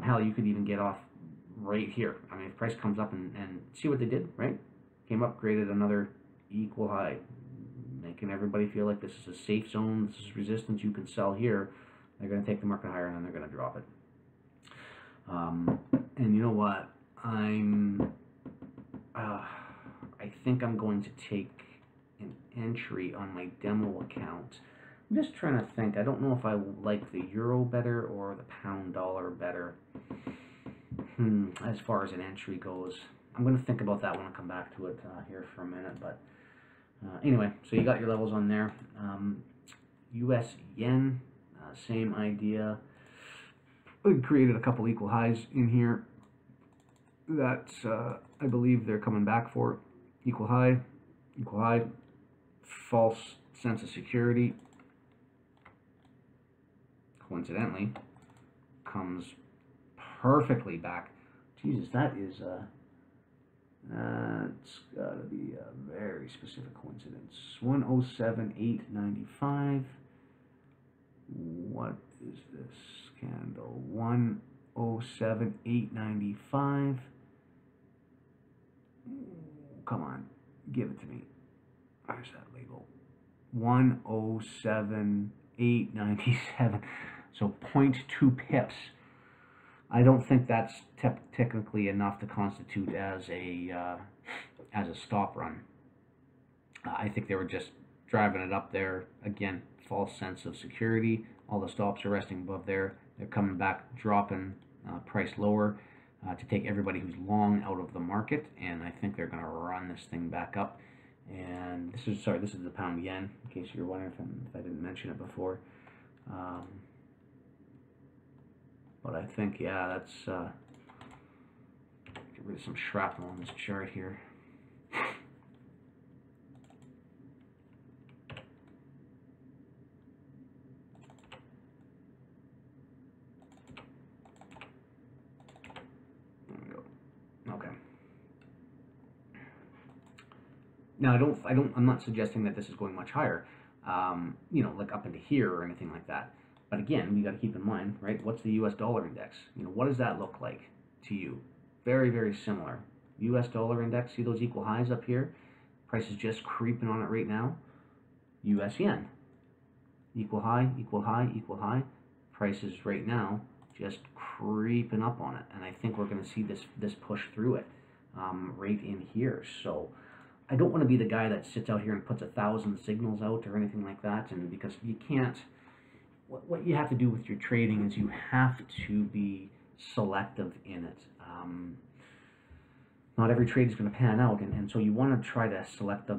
Hell, you could even get off right here. I mean, if price comes up and see what they did, right? Came up, created another equal high, making everybody feel like this is a safe zone, this is resistance, you can sell here. They're going to take the market higher, and then they're going to drop it. And you know what? I think I'm going to take an entry on my demo account. I'm just trying to think. I don't know if I like the euro better or the pound dollar better as far as an entry goes. I'm going to think about that when I come back to it here for a minute. But anyway, so you got your levels on there. US yen, same idea. We created a couple equal highs in here that I believe they're coming back for. Equal high, false sense of security. Coincidentally, comes perfectly back. Jesus, that is it's got to be a very specific coincidence. 107.895. What is this candle? 107.895. Come on, give it to me. Where's that label? 107. 897. So 0.2 pips. I don't think that's technically enough to constitute as a stop run. I think they were just driving it up there. Again, false sense of security. All the stops are resting above there. They're coming back, dropping price lower to take everybody who's long out of the market. And I think they're going to run this thing back up. And this is the pound yen, in case you're wondering if I didn't mention it before. But I think, yeah, that's get rid of some shrapnel on this chart here. There we go. Okay. Now I'm not suggesting that this is going much higher, you know, like up into here or anything like that. But again, we got to keep in mind, right? What's the U.S. dollar index? You know, what does that look like to you? Very, very similar. U.S. dollar index. See those equal highs up here? Price is just creeping on it right now. U.S. yen. Equal high, equal high, equal high. Prices right now just creeping up on it, and I think we're going to see this push through it right in here. So I don't want to be the guy that sits out here and puts 1,000 signals out or anything like that, and because you can't. What you have to do with your trading is you have to be selective in it. Not every trade is going to pan out, and so you want to try to select the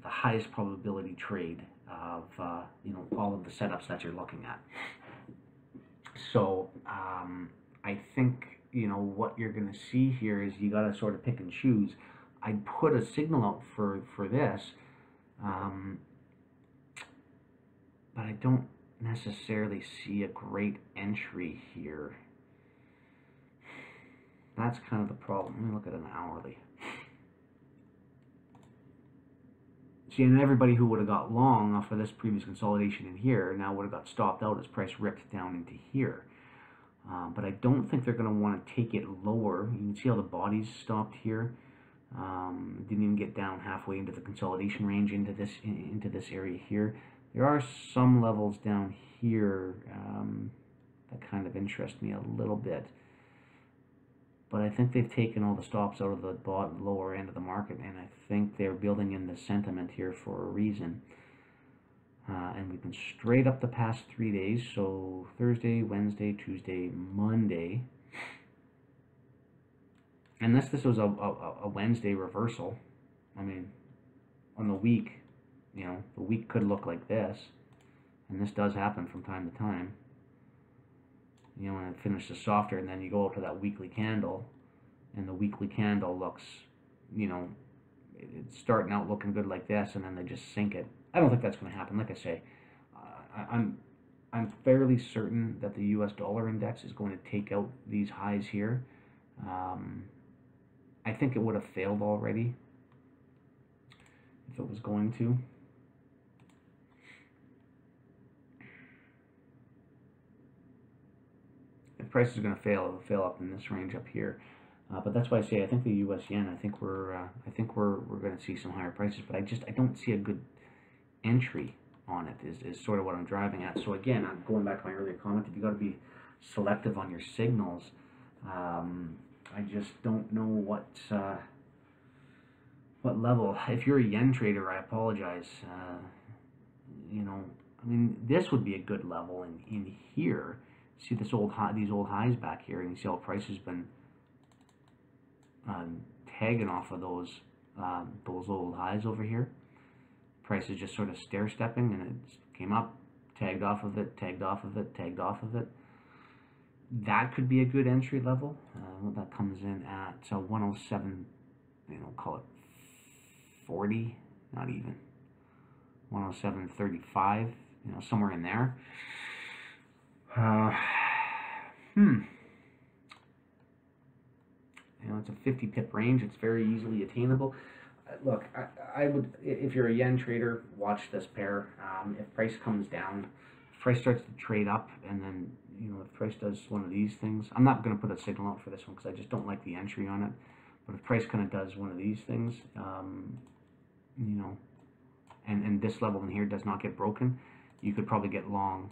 highest probability trade of you know, all of the setups that you're looking at. So I think, you know, what you're going to see here is you got to sort of pick and choose. I'd put a signal out for this, but I don't necessarily see a great entry here. That's kind of the problem. Let me look at an hourly. See, and everybody who would have got long off of this previous consolidation in here now would have got stopped out as price ripped down into here. But I don't think they're going to want to take it lower. You can see how the bodies stopped here. Didn't even get down halfway into the consolidation range into this area here. There are some levels down here that kind of interest me a little bit. But I think they've taken all the stops out of the lower end of the market, and I think they're building in the sentiment here for a reason. And we've been straight up the past 3 days, so Thursday, Wednesday, Tuesday, Monday. Unless this was a Wednesday reversal, I mean, on the week, you know, the week could look like this, and this does happen from time to time. You know, and it finishes softer, and then you go up to that weekly candle, and the weekly candle looks, you know, it's starting out looking good like this, and then they just sink it. I don't think that's going to happen. Like I say, I'm fairly certain that the U.S. dollar index is going to take out these highs here. I think it would have failed already if it was going to. If price is going to fail, it'll fail up in this range up here. But that's why I say I think the U.S. yen. I think we're going to see some higher prices. But I don't see a good entry on it. Is sort of what I'm driving at. So again, I'm going back to my earlier comment. If you got to be selective on your signals, I just don't know what level. If you're a yen trader, I apologize. You know, I mean, this would be a good level in here. See this these old highs back here, and you see how price has been tagging off of those old highs over here. Price is just sort of stair stepping, and it came up, tagged off of it, tagged off of it, tagged off of it. That could be a good entry level. That comes in at 107, you know, call it 40, not even 107.35, you know, somewhere in there. You know, it's a 50 pip range. It's very easily attainable. Look, I would, if you're a yen trader, watch this pair. If price comes down, if price starts to trade up, and then, you know, if price does one of these things, I'm not going to put a signal out for this one because I just don't like the entry on it. But if price kind of does one of these things, you know, and this level in here does not get broken, you could probably get long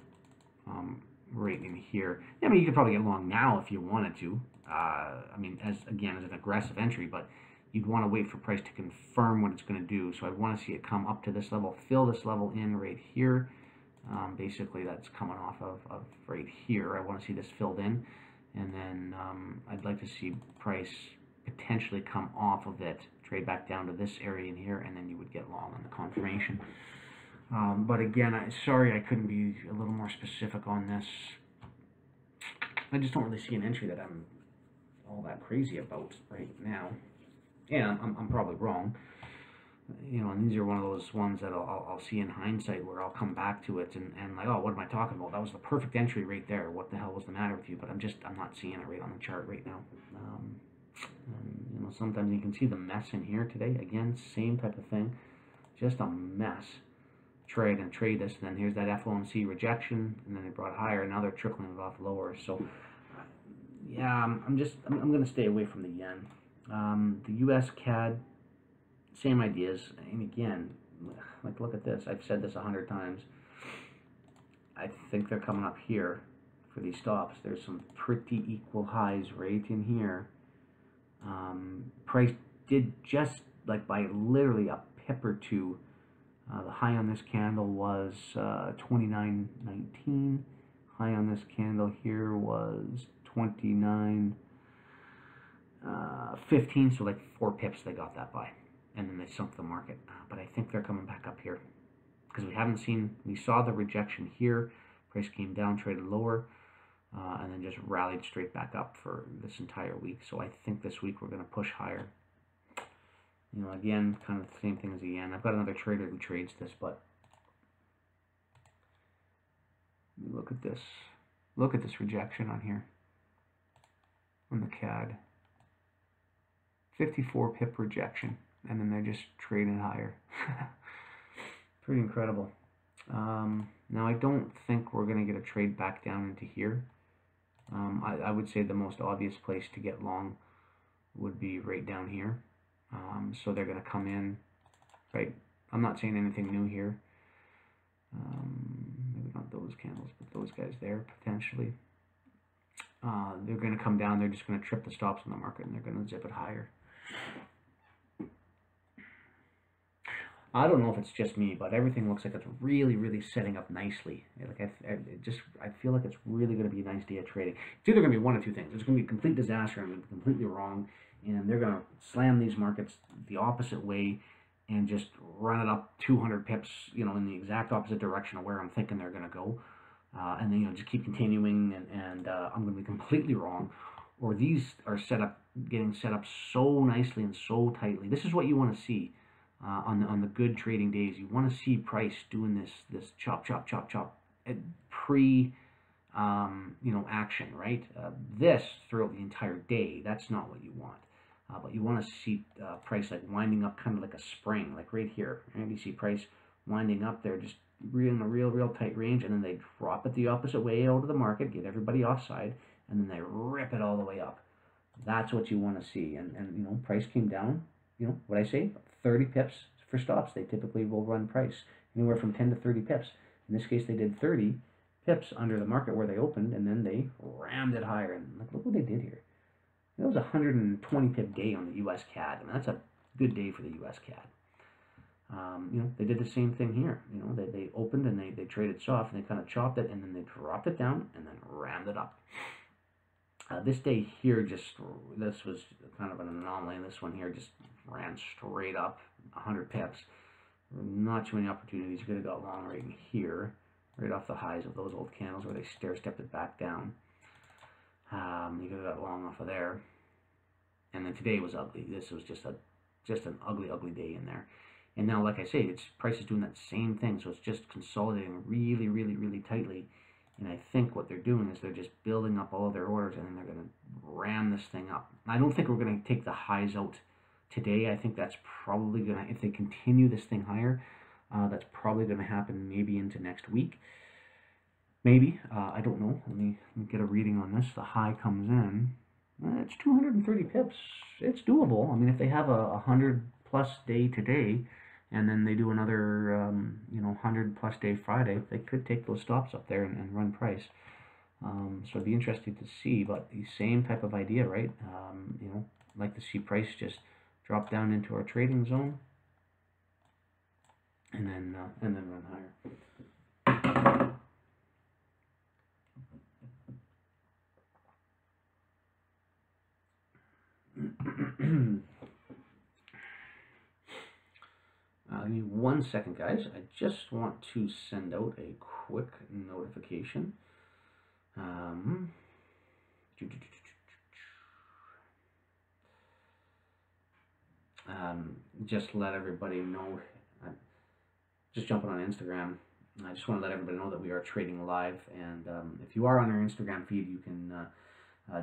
right in here. I mean, you could probably get long now if you wanted to. I mean, as an aggressive entry, but you'd want to wait for price to confirm what it's going to do. So I'd want to see it come up to this level, fill this level in right here. Basically, that's coming off of right here. I want to see this filled in, and then I'd like to see price potentially come off of it, trade back down to this area in here, and then you would get long on the confirmation. But again, sorry I couldn't be a little more specific on this. I just don't really see an entry that I'm all that crazy about right now. Yeah, I'm probably wrong. You know, and these are one of those ones that I'll see in hindsight where I'll come back to it and like, oh, what am I talking about? That was the perfect entry right there. What the hell was the matter with you? But I'm not seeing it right on the chart right now. And, you know, sometimes you can see the mess in here today. Again, same type of thing. Just a mess. Trade and trade this, and then here's that FOMC rejection, and then they brought it higher. Now they're trickling it off lower. So, yeah, I'm going to stay away from the yen. The U.S. CAD, same ideas. And again, like, look at this. I've said this 100 times. I think they're coming up here for these stops. There's some pretty equal highs right in here. Price did just like by literally a pip or two. The high on this candle was 29.19. High on this candle here was 29.15. So like 4 pips they got that by, and then they sunk the market. But I think they're coming back up here because we saw the rejection here. Price came down, traded lower, and then just rallied straight back up for this entire week. So I think this week we're going to push higher. You know, again, kind of the same thing as the yen. I've got another trader who trades this, but look at this. Look at this rejection on here on the CAD. 54 pip rejection, and then they're just trading higher. Pretty incredible. Now, I don't think we're going to get a trade back down into here. I would say the most obvious place to get long would be right down here. So they're going to come in, right? I'm not saying anything new here. Maybe not those candles, but those guys there potentially. They're going to come down. They're just going to trip the stops in the market, and they're going to zip it higher. I don't know if it's just me, but everything looks like it's really, really setting up nicely. Like I feel like it's really going to be a nice day of trading. It's either going to be one of two things. It's going to be a complete disaster and completely wrong, and they're going to slam these markets the opposite way and just run it up 200 pips, you know, in the exact opposite direction of where I'm thinking they're going to go, and then, you know, just keep continuing, and I'm going to be completely wrong. Or these are getting set up so nicely and so tightly. This is what you want to see. On the good trading days, you want to see price doing this chop pre action, right? This throughout the entire day, that's not what you want. But you want to see price like winding up kind of like a spring, like right here. And you see price winding up there, just in a real tight range, and then they drop it the opposite way out of the market, get everybody offside, and then they rip it all the way up. That's what you want to see. And you know, price came down. You know what I say? 30 pips for stops. They typically will run price anywhere from 10 to 30 pips. In this case, they did 30 pips under the market where they opened, and then they rammed it higher. And look what they did here. That was a 120 pip day on the U.S. CAD. I mean, that's a good day for the U.S. CAD. You know, they did the same thing here. You know, they opened and they traded soft, and they kind of chopped it, and then they dropped it down and then rammed it up. This day here, this was kind of an anomaly. This one here just ran straight up 100 pips. Not too many opportunities. You could have got long right in here, right off the highs of those old candles where they stair-stepped it back down. You could have got long off of there. And then today was ugly. This was just an ugly day in there. And now, like I say, price is doing that same thing. So it's just consolidating really tightly. And I think what they're doing is they're just building up all of their orders, and then they're going to ram this thing up. I don't think we're going to take the highs out today. I think that's probably going to, if they continue this thing higher, that's probably going to happen maybe into next week. Maybe. I don't know. Let me get a reading on this. The high comes in. It's 230 pips. It's doable. I mean, if they have a 100-plus day today, and then they do another 100+ day Friday, they could take those stops up there and run price. So it'd be interesting to see, but the same type of idea, right? Like to see price just drop down into our trading zone, and then run higher. Give me 1 second, guys. I just want to send out a quick notification. Just let everybody know. Just jumping on Instagram. I just want to let everybody know that we are trading live, and if you are on our Instagram feed, you can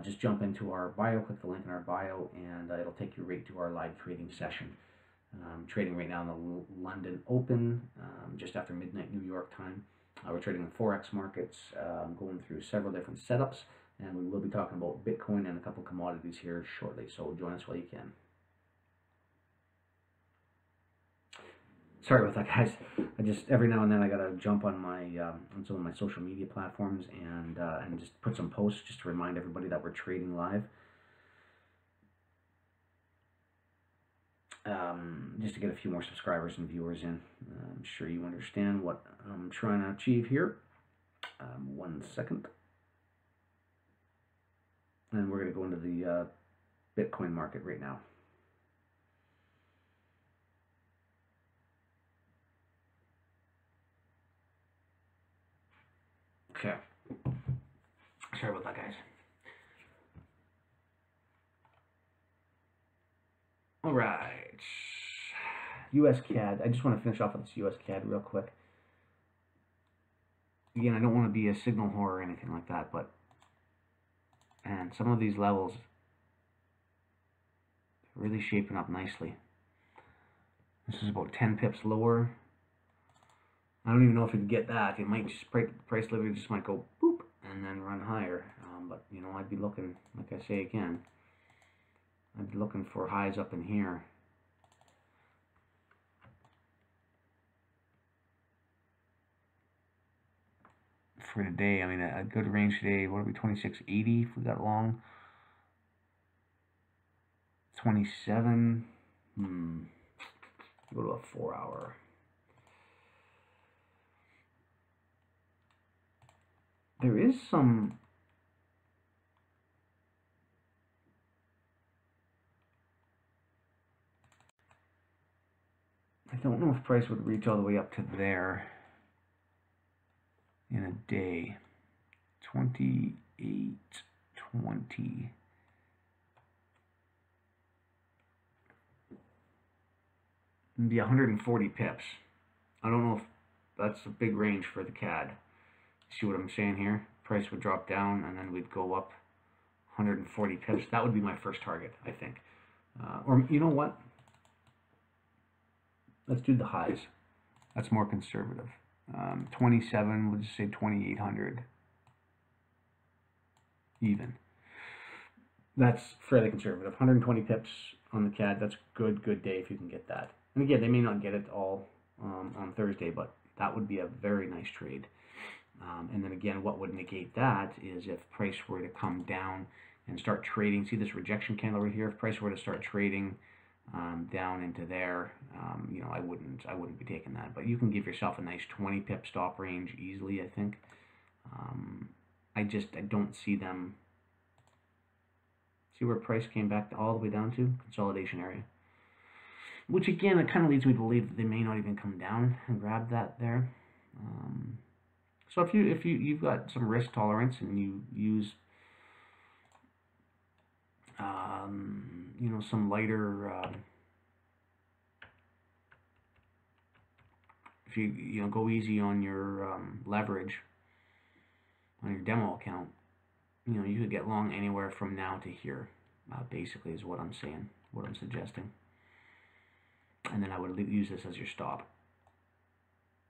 just jump into our bio, click the link in our bio, and it'll take you right to our live trading session. Trading right now in the London Open, just after midnight New York time. We're trading the Forex markets, going through several different setups, and we will be talking about Bitcoin and a couple commodities here shortly, so join us while you can. Sorry about that, guys. I just, every now and then I gotta jump on my on some of my social media platforms and just put some posts just to remind everybody that we're trading live. Just to get a few more subscribers and viewers in. I'm sure you understand what I'm trying to achieve here. 1 second. And we're going to go into the Bitcoin market right now. Okay. Sorry about that, guys. All right. US CAD. I just want to finish off with this US CAD real quick. Again, I don't want to be a signal whore or anything like that, but and some of these levels are really shaping up nicely. This is about 10 pips lower. I don't even know if you can get that. It might just price literally just might go boop and then run higher. But you know, I'd be looking, like I say again, I'd be looking for highs up in here. For today, I mean, a good range today, what are we, 2680 if we got long? 27, go to a 4 hour. There is some, I don't know if price would reach all the way up to there in a day. 2820. It'd be 140 pips. I don't know if that's a big range for the CAD. See what I'm saying here? Price would drop down and then we'd go up 140 pips. That would be my first target, I think. Or you know what? Let's do the highs. That's more conservative. 27, we'll just say 2800 even. That's fairly conservative. 120 pips on the CAD. That's good day if you can get that. And again, they may not get it all on Thursday, but that would be a very nice trade. And then again, what would negate that is if price were to come down and start trading. See this rejection candle right here? If price were to start trading down into there, you know, I wouldn't be taking that. But you can give yourself a nice 20 pip stop range easily, I think. I don't see them. See where price came back all the way down to consolidation area. Which again, it kind of leads me to believe that they may not even come down and grab that there. So if you've got some risk tolerance and you use you know, some lighter if you know, go easy on your leverage on your demo account, you know, you could get long anywhere from now to here, basically is what I'm saying, what I'm suggesting. And then I would use this as your stop.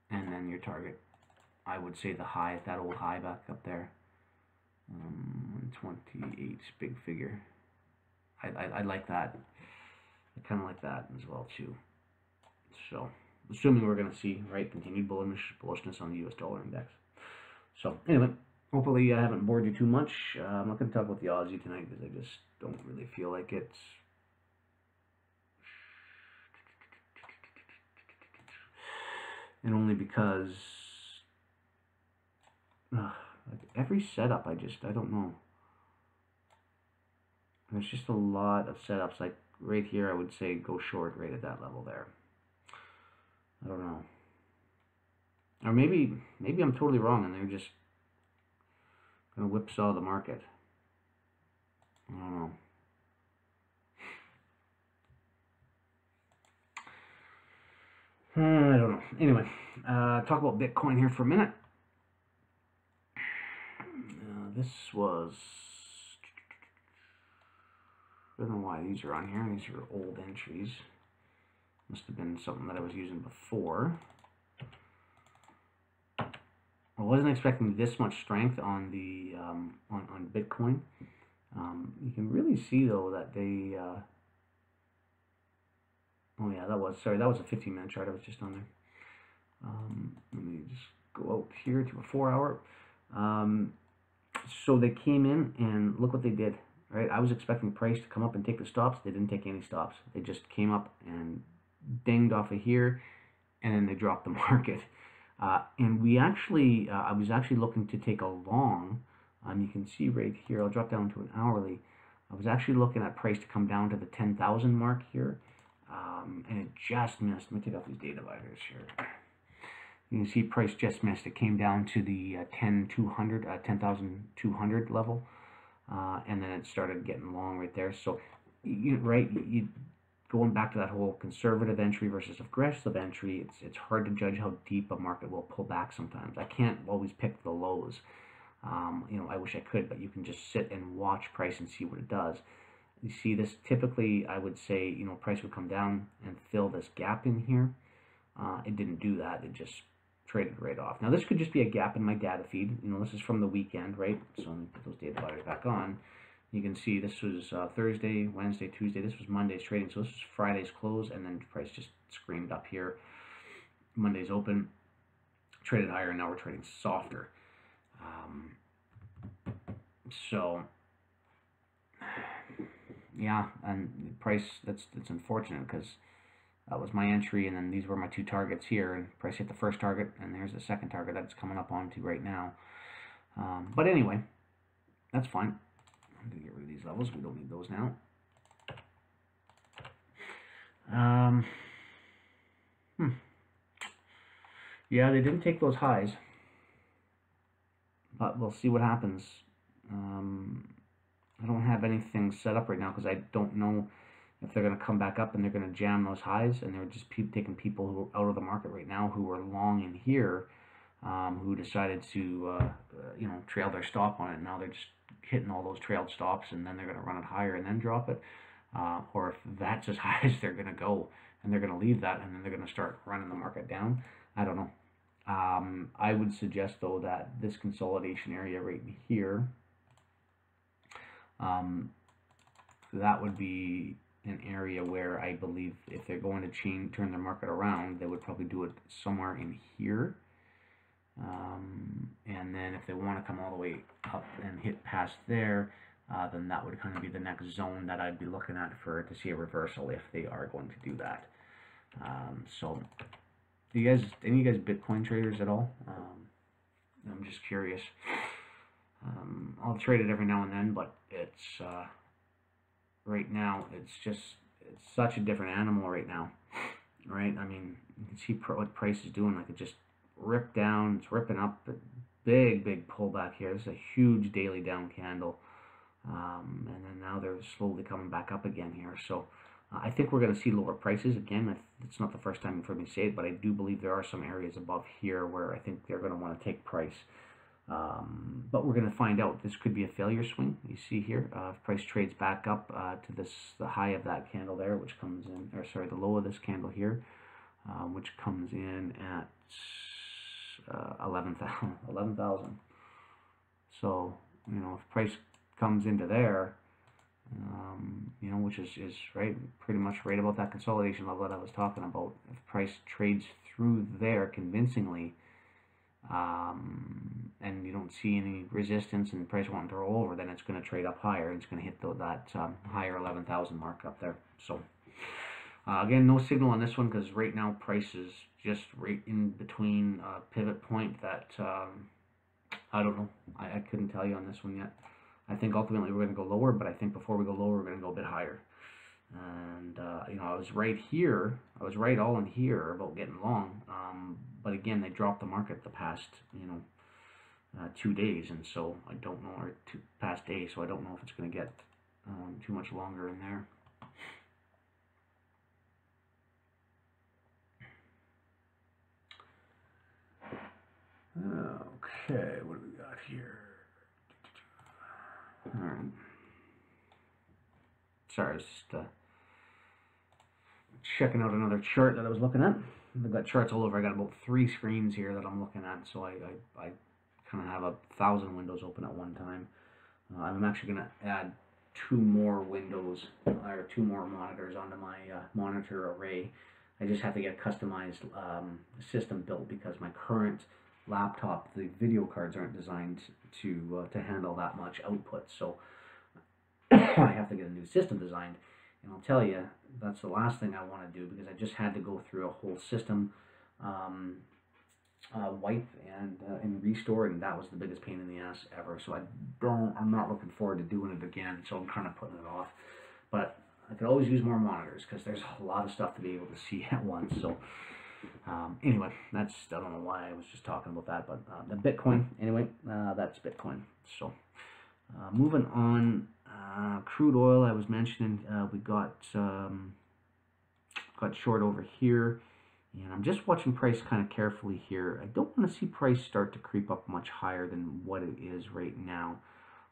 And then your target, I would say the high, that old high back up there. 128 big figure. I like that. I kind of like that as well too. So assuming we're going to see, right, continued bullishness on the US dollar index. So anyway, hopefully I haven't bored you too much. I'm not going to talk about the Aussie tonight because I just don't really feel like it's. And only because like every setup, I don't know. There's just a lot of setups. Like right here, I would say go short right at that level there. I don't know. Or maybe I'm totally wrong and they're just going to whipsaw the market. I don't know. I don't know. Anyway, talk about Bitcoin here for a minute. This was, I don't know why these are on here. These are old entries. Must have been something that I was using before. I wasn't expecting this much strength on the on Bitcoin. You can really see though that they. Oh yeah, that was a 15-minute chart. I was just on there. Let me just go out here to a 4-hour. So they came in and look what they did. Right, I was expecting price to come up and take the stops. They didn't take any stops. They just came up and dinged off of here, and then they dropped the market. And we actually, I was actually looking to take a long. You can see right here. I'll drop down to an hourly. I was actually looking at price to come down to the 10,000 mark here, and it just missed. Let me take off these data dividers here. You can see price just missed. It came down to the 10,200 level. And then it started getting long right there. So, going back to that whole conservative entry versus aggressive entry, it's hard to judge how deep a market will pull back sometimes. I can't always pick the lows. I wish I could, but you can just sit and watch price and see what it does. You see this, typically I would say, price would come down and fill this gap in here. It didn't do that. It just traded right off. Now this could just be a gap in my data feed. This is from the weekend, right? So let me put those data dividers back on. You can see this was Thursday, Wednesday, Tuesday. This was Monday's trading. So this was Friday's close, and then price just screamed up here. Monday's open, traded higher, and now we're trading softer. So yeah, and price, that's unfortunate because that was my entry, and then these were my two targets here, and price hit the first target, and there's the second target that's coming up onto right now. But anyway, that's fine. I'm going to get rid of these levels. We don't need those now. Yeah, they didn't take those highs, but we'll see what happens. I don't have anything set up right now because I don't know if they're going to come back up and they're going to jam those highs, and they're just taking people who are out of the market right now who are long in here, who decided to trail their stop on it. Now they're just hitting all those trailed stops, and then they're going to run it higher and then drop it, or if that's as high as they're going to go, and they're going to leave that, and then they're going to start running the market down. I don't know. I would suggest though that this consolidation area right here, that would be an area where I believe if they're going to turn their market around, they would probably do it somewhere in here. And then if they want to come all the way up and hit past there, then that would kind of be the next zone that I'd be looking at to see a reversal if they are going to do that. So, any of you guys Bitcoin traders at all? I'm just curious. I'll trade it every now and then, but it's right now it's such a different animal right now, right? I mean, you can see what price is doing. Like, it just ripped down, it's ripping up, big pullback here. This is a huge daily down candle, and then now they're slowly coming back up again here. So I think we're going to see lower prices again. It's not the first time you've heard me say it, but I do believe there are some areas above here where I think they're going to want to take price. But we're going to find out. This could be a failure swing. You see here, if price trades back up to the high of that candle there, which comes in, or sorry, the low of this candle here, which comes in at 11,000. So, if price comes into there, you know, which is right, pretty much right about that consolidation level that I was talking about. If price trades through there convincingly, and you don't see any resistance and the price wanting to roll over, then it's going to trade up higher. It's going to hit that higher 11,000 mark up there. So again, no signal on this one because right now price is just right in between pivot point that I don't know. I couldn't tell you on this one yet. I think ultimately we're going to go lower, but I think before we go lower, we're going to go a bit higher. And you know, I was right here. I was right all in here about getting long. But again, they dropped the market the past, you know, 2 days, and so I don't know, or past days, so I don't know if it's going to get too much longer in there. Okay, what do we got here? All right. Sorry, I was just checking out another chart that I was looking at. I've got charts all over. I got about 3 screens here that I'm looking at, so I kind of have 1,000 windows open at one time. I'm actually going to add 2 more windows, or 2 more monitors onto my monitor array. I just have to get a customized system built because my current laptop, the video cards aren't designed to handle that much output, so I have to get a new system designed. And I'll tell you, that's the last thing I want to do because I just had to go through a whole system wipe and restore, and that was the biggest pain in the ass ever. So I'm not looking forward to doing it again, so I'm kind of putting it off. But I could always use more monitors because there's a lot of stuff to be able to see at once. So anyway, I don't know why I was just talking about that, but the Bitcoin, anyway, that's Bitcoin. So moving on, crude oil, I was mentioning, we got short over here, and I'm just watching price kind of carefully here. I don't want to see price start to creep up much higher than what it is right now,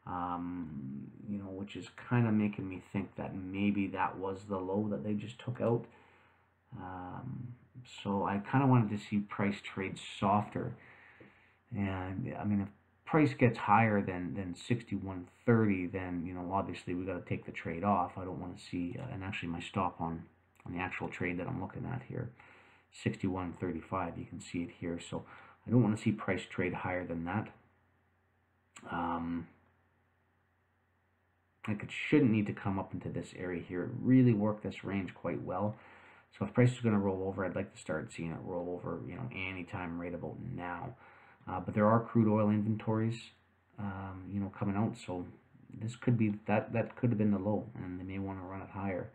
you know, which is kind of making me think that maybe that was the low that they just took out. So I kind of wanted to see price trade softer, and I mean, if price gets higher than 61.30, then, you know, obviously we got to take the trade off. I don't want to see, and actually my stop on the actual trade that I'm looking at here, 61.35, you can see it here. So I don't want to see price trade higher than that. Like, it shouldn't need to come up into this area here. It really worked this range quite well. So if price is going to roll over, I'd like to start seeing it roll over, you know, anytime right about now. But there are crude oil inventories, you know, coming out, so this could be that could have been the low, and they may want to run it higher.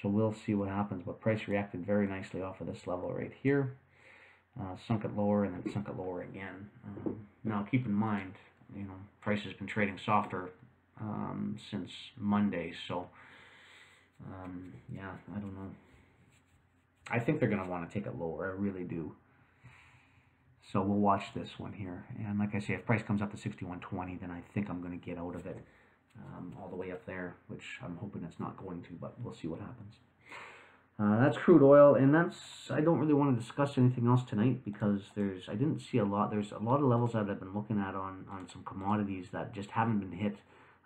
So we'll see what happens. But price reacted very nicely off of this level right here, sunk it lower, and then sunk it lower again. Now keep in mind, you know, price has been trading softer since Monday, so yeah, I don't know. I think they're going to want to take it lower. I really do. So we'll watch this one here. And like I say, if price comes up to 61.20, then I think I'm going to get out of it all the way up there, which I'm hoping it's not going to, but we'll see what happens. That's crude oil, and I don't really want to discuss anything else tonight because I didn't see a lot. There's a lot of levels that I've been looking at on some commodities that just haven't been hit.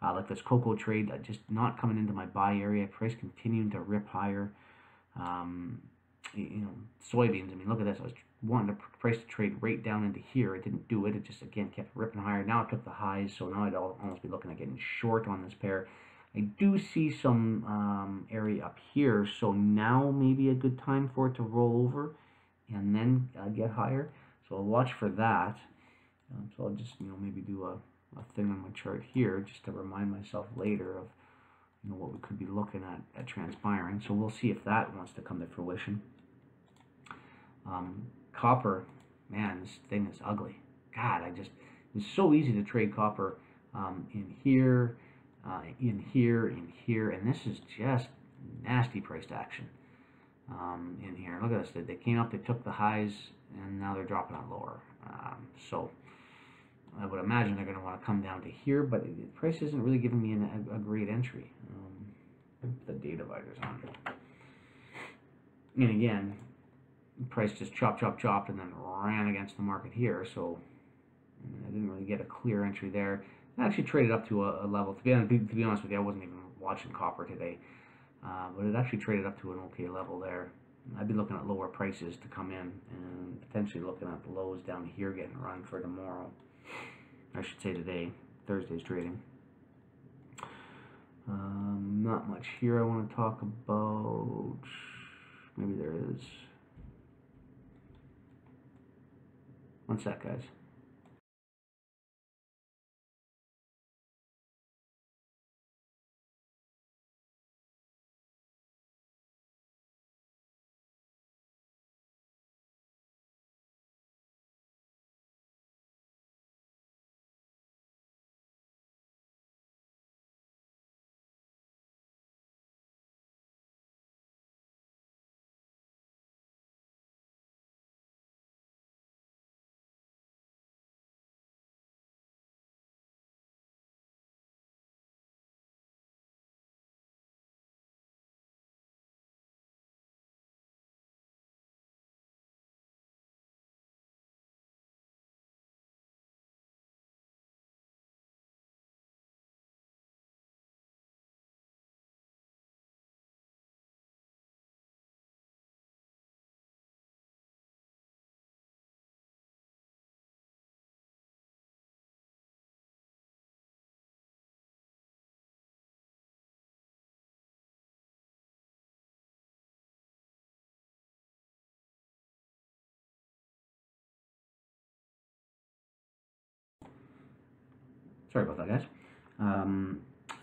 Like this cocoa trade, just not coming into my buy area. Price continuing to rip higher. You know, soybeans, I mean, look at this. I was wanting the price to trade right down into here. It didn't do it. It just, again, kept ripping higher. Now it took the highs, so now I'd almost be looking at getting short on this pair. I do see some area up here, so now may be a good time for it to roll over and then get higher. So I'll watch for that. So I'll just, you know, maybe do a thing on my chart here just to remind myself later of, you know, what we could be looking at transpiring. So we'll see if that wants to come to fruition. Copper, man, this thing is ugly. God, it's so easy to trade copper in here, in here, and this is just nasty priced action in here. Look at this. They came up, they took the highs, and now they're dropping out lower. So I would imagine they're going to want to come down to here, but the price isn't really giving me a great entry. The data divider's on. And again, price just chopped, and then ran against the market here, so I didn't really get a clear entry there. I actually traded up to a level. To be honest with you, I wasn't even watching copper today, but it actually traded up to an okay level there. I've been looking at lower prices to come in and potentially looking at the lows down here getting run for tomorrow. I should say today, Thursday's trading. Not much here I want to talk about. Maybe there is. One sec, guys. Sorry about that, guys. Um,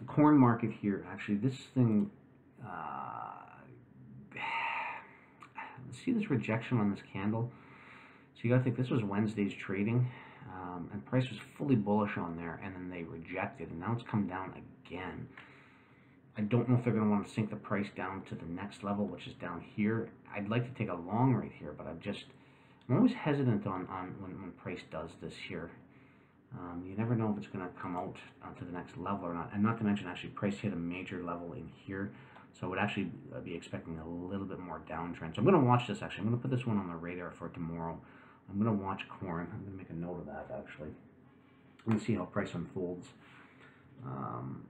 Corn market here. Actually, this thing. See this rejection on this candle. So you got to think this was Wednesday's trading, and price was fully bullish on there, and then they rejected, and now it's come down again. I don't know if they're going to want to sink the price down to the next level, which is down here. I'd like to take a long right here, but I'm always hesitant on when price does this here. You never know if it's going to come out to the next level or not. And not to mention, actually, price hit a major level in here. So I would actually be expecting a little bit more downtrend. So I'm going to watch this, actually. I'm going to put this one on the radar for tomorrow. I'm going to watch corn. I'm going to make a note of that, actually. I'm going to see how price unfolds on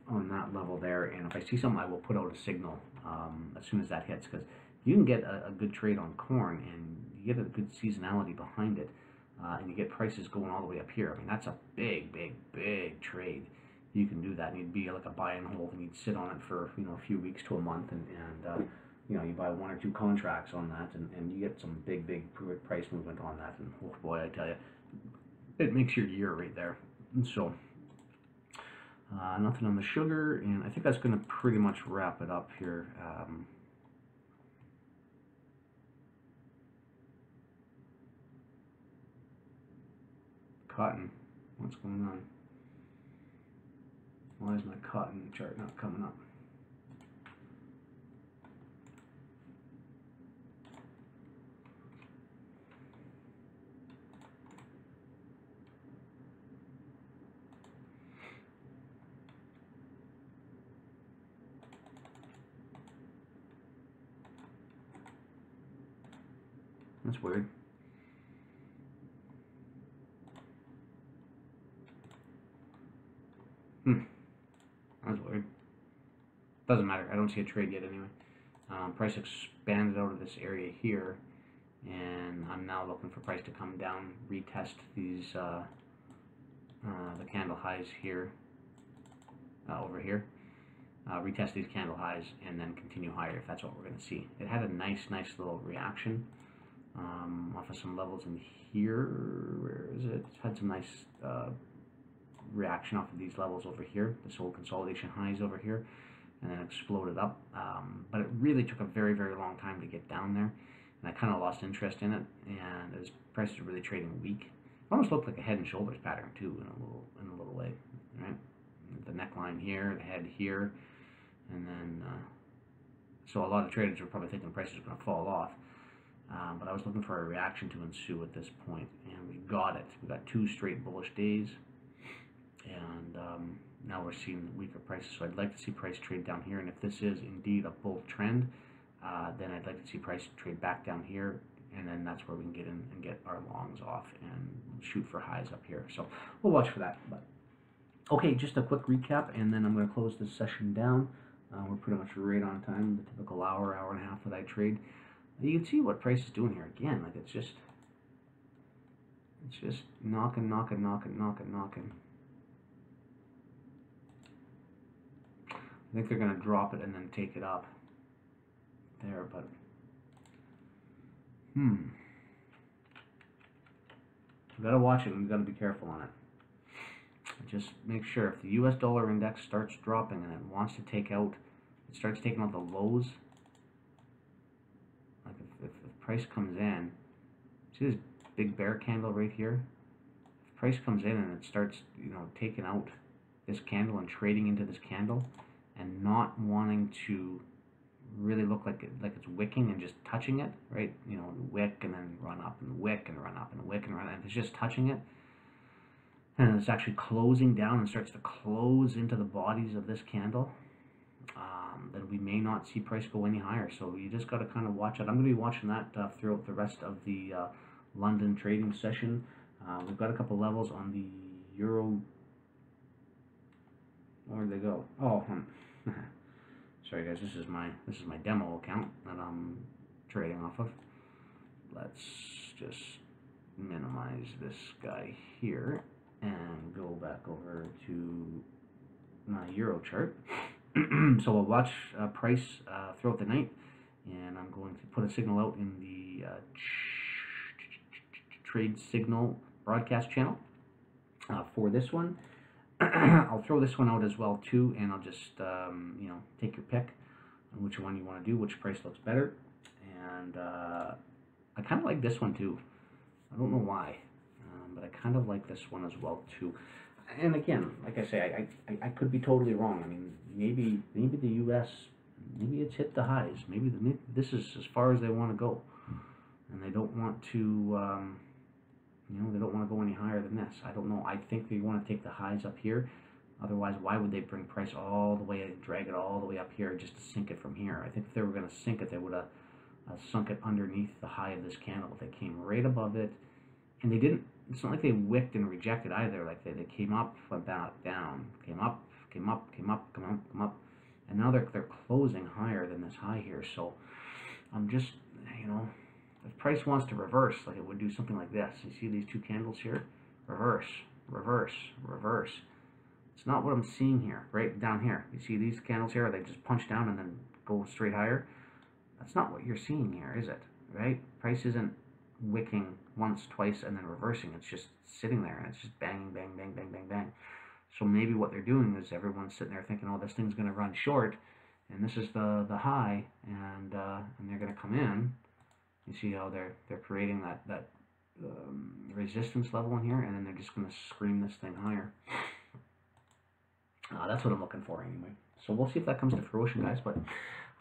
that level there. And if I see something, I will put out a signal as soon as that hits. Because you can get a good trade on corn, and you get a good seasonality behind it. And you get prices going all the way up here. I mean, that's a big, big, big trade. You can do that, and you'd be like a buy and hold, and you'd sit on it for a few weeks to a month, and you buy 1 or 2 contracts on that, and you get some big, big price movement on that. And oh boy, I tell you, it makes your year right there. And so nothing on the sugar, and I think that's going to pretty much wrap it up here. Cotton, what's going on? Why is my cotton chart not coming up? That's weird. That's weird. Doesn't matter. I don't see a trade yet anyway. Price expanded out of this area here, and I'm now looking for price to come down, retest these the candle highs here, over here, retest these candle highs, and then continue higher if that's what we're going to see. It had a nice little reaction off of some levels in here. Where is it? It's had some nice reaction off of these levels over here, this whole consolidation highs over here, and then exploded up. But it really took a very, very long time to get down there, and I kind of lost interest in it, and this price is really trading weak. It almost looked like a head and shoulders pattern too, in a little way, right? The neckline here, the head here, and then so a lot of traders were probably thinking the price was going to fall off. But I was looking for a reaction to ensue at this point, and we got it. We got 2 straight bullish days, and now we're seeing weaker prices. So I'd like to see price trade down here, and if this is indeed a bull trend, then I'd like to see price trade back down here, and then that's where we can get in and get our longs off and shoot for highs up here. So we'll watch for that. But okay, just a quick recap, and then I'm going to close this session down. We're pretty much right on time, the typical hour, hour and a half that I trade. You can see what price is doing here again. Like it's just knocking. I think they're going to drop it and then take it up there, but we gotta watch it and we gotta be careful on it. Just make sure if the US dollar index starts dropping and it wants to take out, it starts taking out the lows. Like if price comes in, see this big bear candle right here? If price comes in and it starts, you know, taking out this candle and trading into this candle and not wanting to really look like it's wicking and just touching it, right? You know, wick and then run up and wick and run up and wick and run up, and it's just touching it. And it's actually closing down and starts to close into the bodies of this candle, then we may not see price go any higher. So you just got to kind of watch it. I'm going to be watching that throughout the rest of the London trading session. We've got a couple levels on the euro. Where'd they go? Oh, sorry guys. This is my demo account that I'm trading off of. Let's just minimize this guy here and go back over to my euro chart. So we'll watch price throughout the night, and I'm going to put a signal out in the trade signal broadcast channel for this one. I'll throw this one out as well too, and I'll just you know, take your pick on which one you want to do, which price looks better. And I kind of like this one too. I don't know why, but I kind of like this one as well too. And again, like I say, I could be totally wrong. I mean, maybe the U.S., maybe it's hit the highs. Maybe this is as far as they want to go, and they don't want to, you know, they don't want to go any higher than this. I don't know. I think they want to take the highs up here. Otherwise, why would they bring price all the way and drag it all the way up here just to sink it from here? I think if they were going to sink it, they would have sunk it underneath the high of this candle. They came right above it, and they didn't. It's not like they wicked and rejected either. Like they came up, went back down, came up, came up, came up, come up, come up, and now they're closing higher than this high here. So I'm just, you know, if price wants to reverse, like it would do something like this. You see these two candles here? Reverse, reverse, reverse. It's not what I'm seeing here, right down here. You see these candles here? They just punch down and then go straight higher. That's not what you're seeing here, is it? Right? Price isn't wicking once, twice, and then reversing. It's just sitting there, and it's just banging, bang, bang, bang, bang, bang. So maybe what they're doing is everyone's sitting there thinking, oh, this thing's going to run short, and this is the high, and they're going to come in. You see how they're creating that resistance level in here, and then they're just going to scream this thing higher. That's what I'm looking for anyway. So we'll see if that comes to fruition, guys. But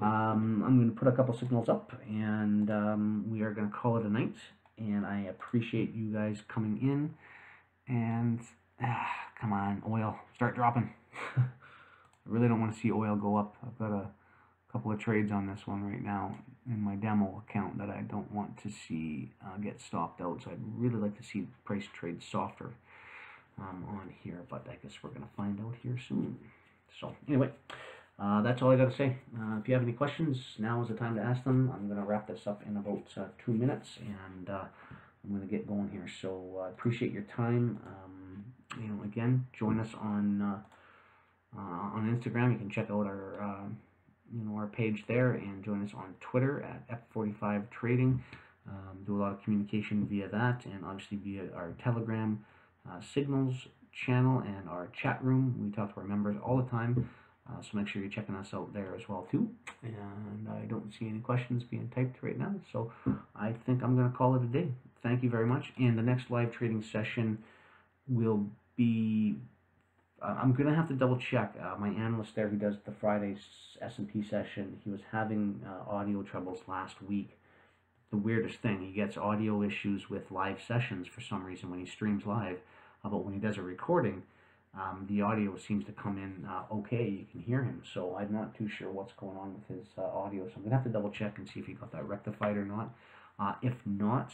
I'm going to put a couple signals up, and we are going to call it a night. And I appreciate you guys coming in. And come on, oil, start dropping. I really don't want to see oil go up. I've got a couple of trades on this one right now in my demo account that I don't want to see get stopped out. So I'd really like to see price trade softer on here, but I guess we're going to find out here soon. So anyway, that's all I got to say. If you have any questions, now is the time to ask them. I'm going to wrap this up in about 2 minutes, and I'm going to get going here. So I appreciate your time. You know, again, join us on Instagram. You can check out our you know, our page there, and join us on Twitter at F45 Trading. Do a lot of communication via that, and obviously via our Telegram signals channel and our chat room. We talk to our members all the time, so make sure you're checking us out there as well too. And I don't see any questions being typed right now, so I think I'm going to call it a day. Thank you very much. And the next live trading session will be, I'm going to have to double check. My analyst there who does the Friday S&P session, he was having audio troubles last week. The weirdest thing, he gets audio issues with live sessions for some reason when he streams live, but when he does a recording, the audio seems to come in okay. You can hear him, so I'm not too sure what's going on with his audio, so I'm going to have to double check and see if he got that rectified or not. If not,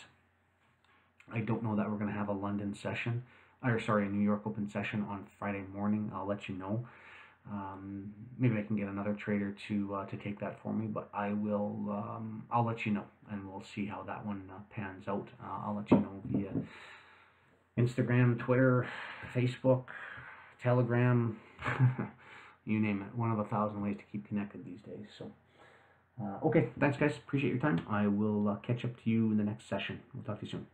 I don't know that we're going to have a London session, or sorry, a New York Open session on Friday morning. I'll let you know. Maybe I can get another trader to take that for me, but I will. I'll let you know, and we'll see how that one pans out. I'll let you know via Instagram, Twitter, Facebook, Telegram, you name it. One of 1,000 ways to keep connected these days. So, okay, thanks guys. Appreciate your time. I will catch up to you in the next session. We'll talk to you soon.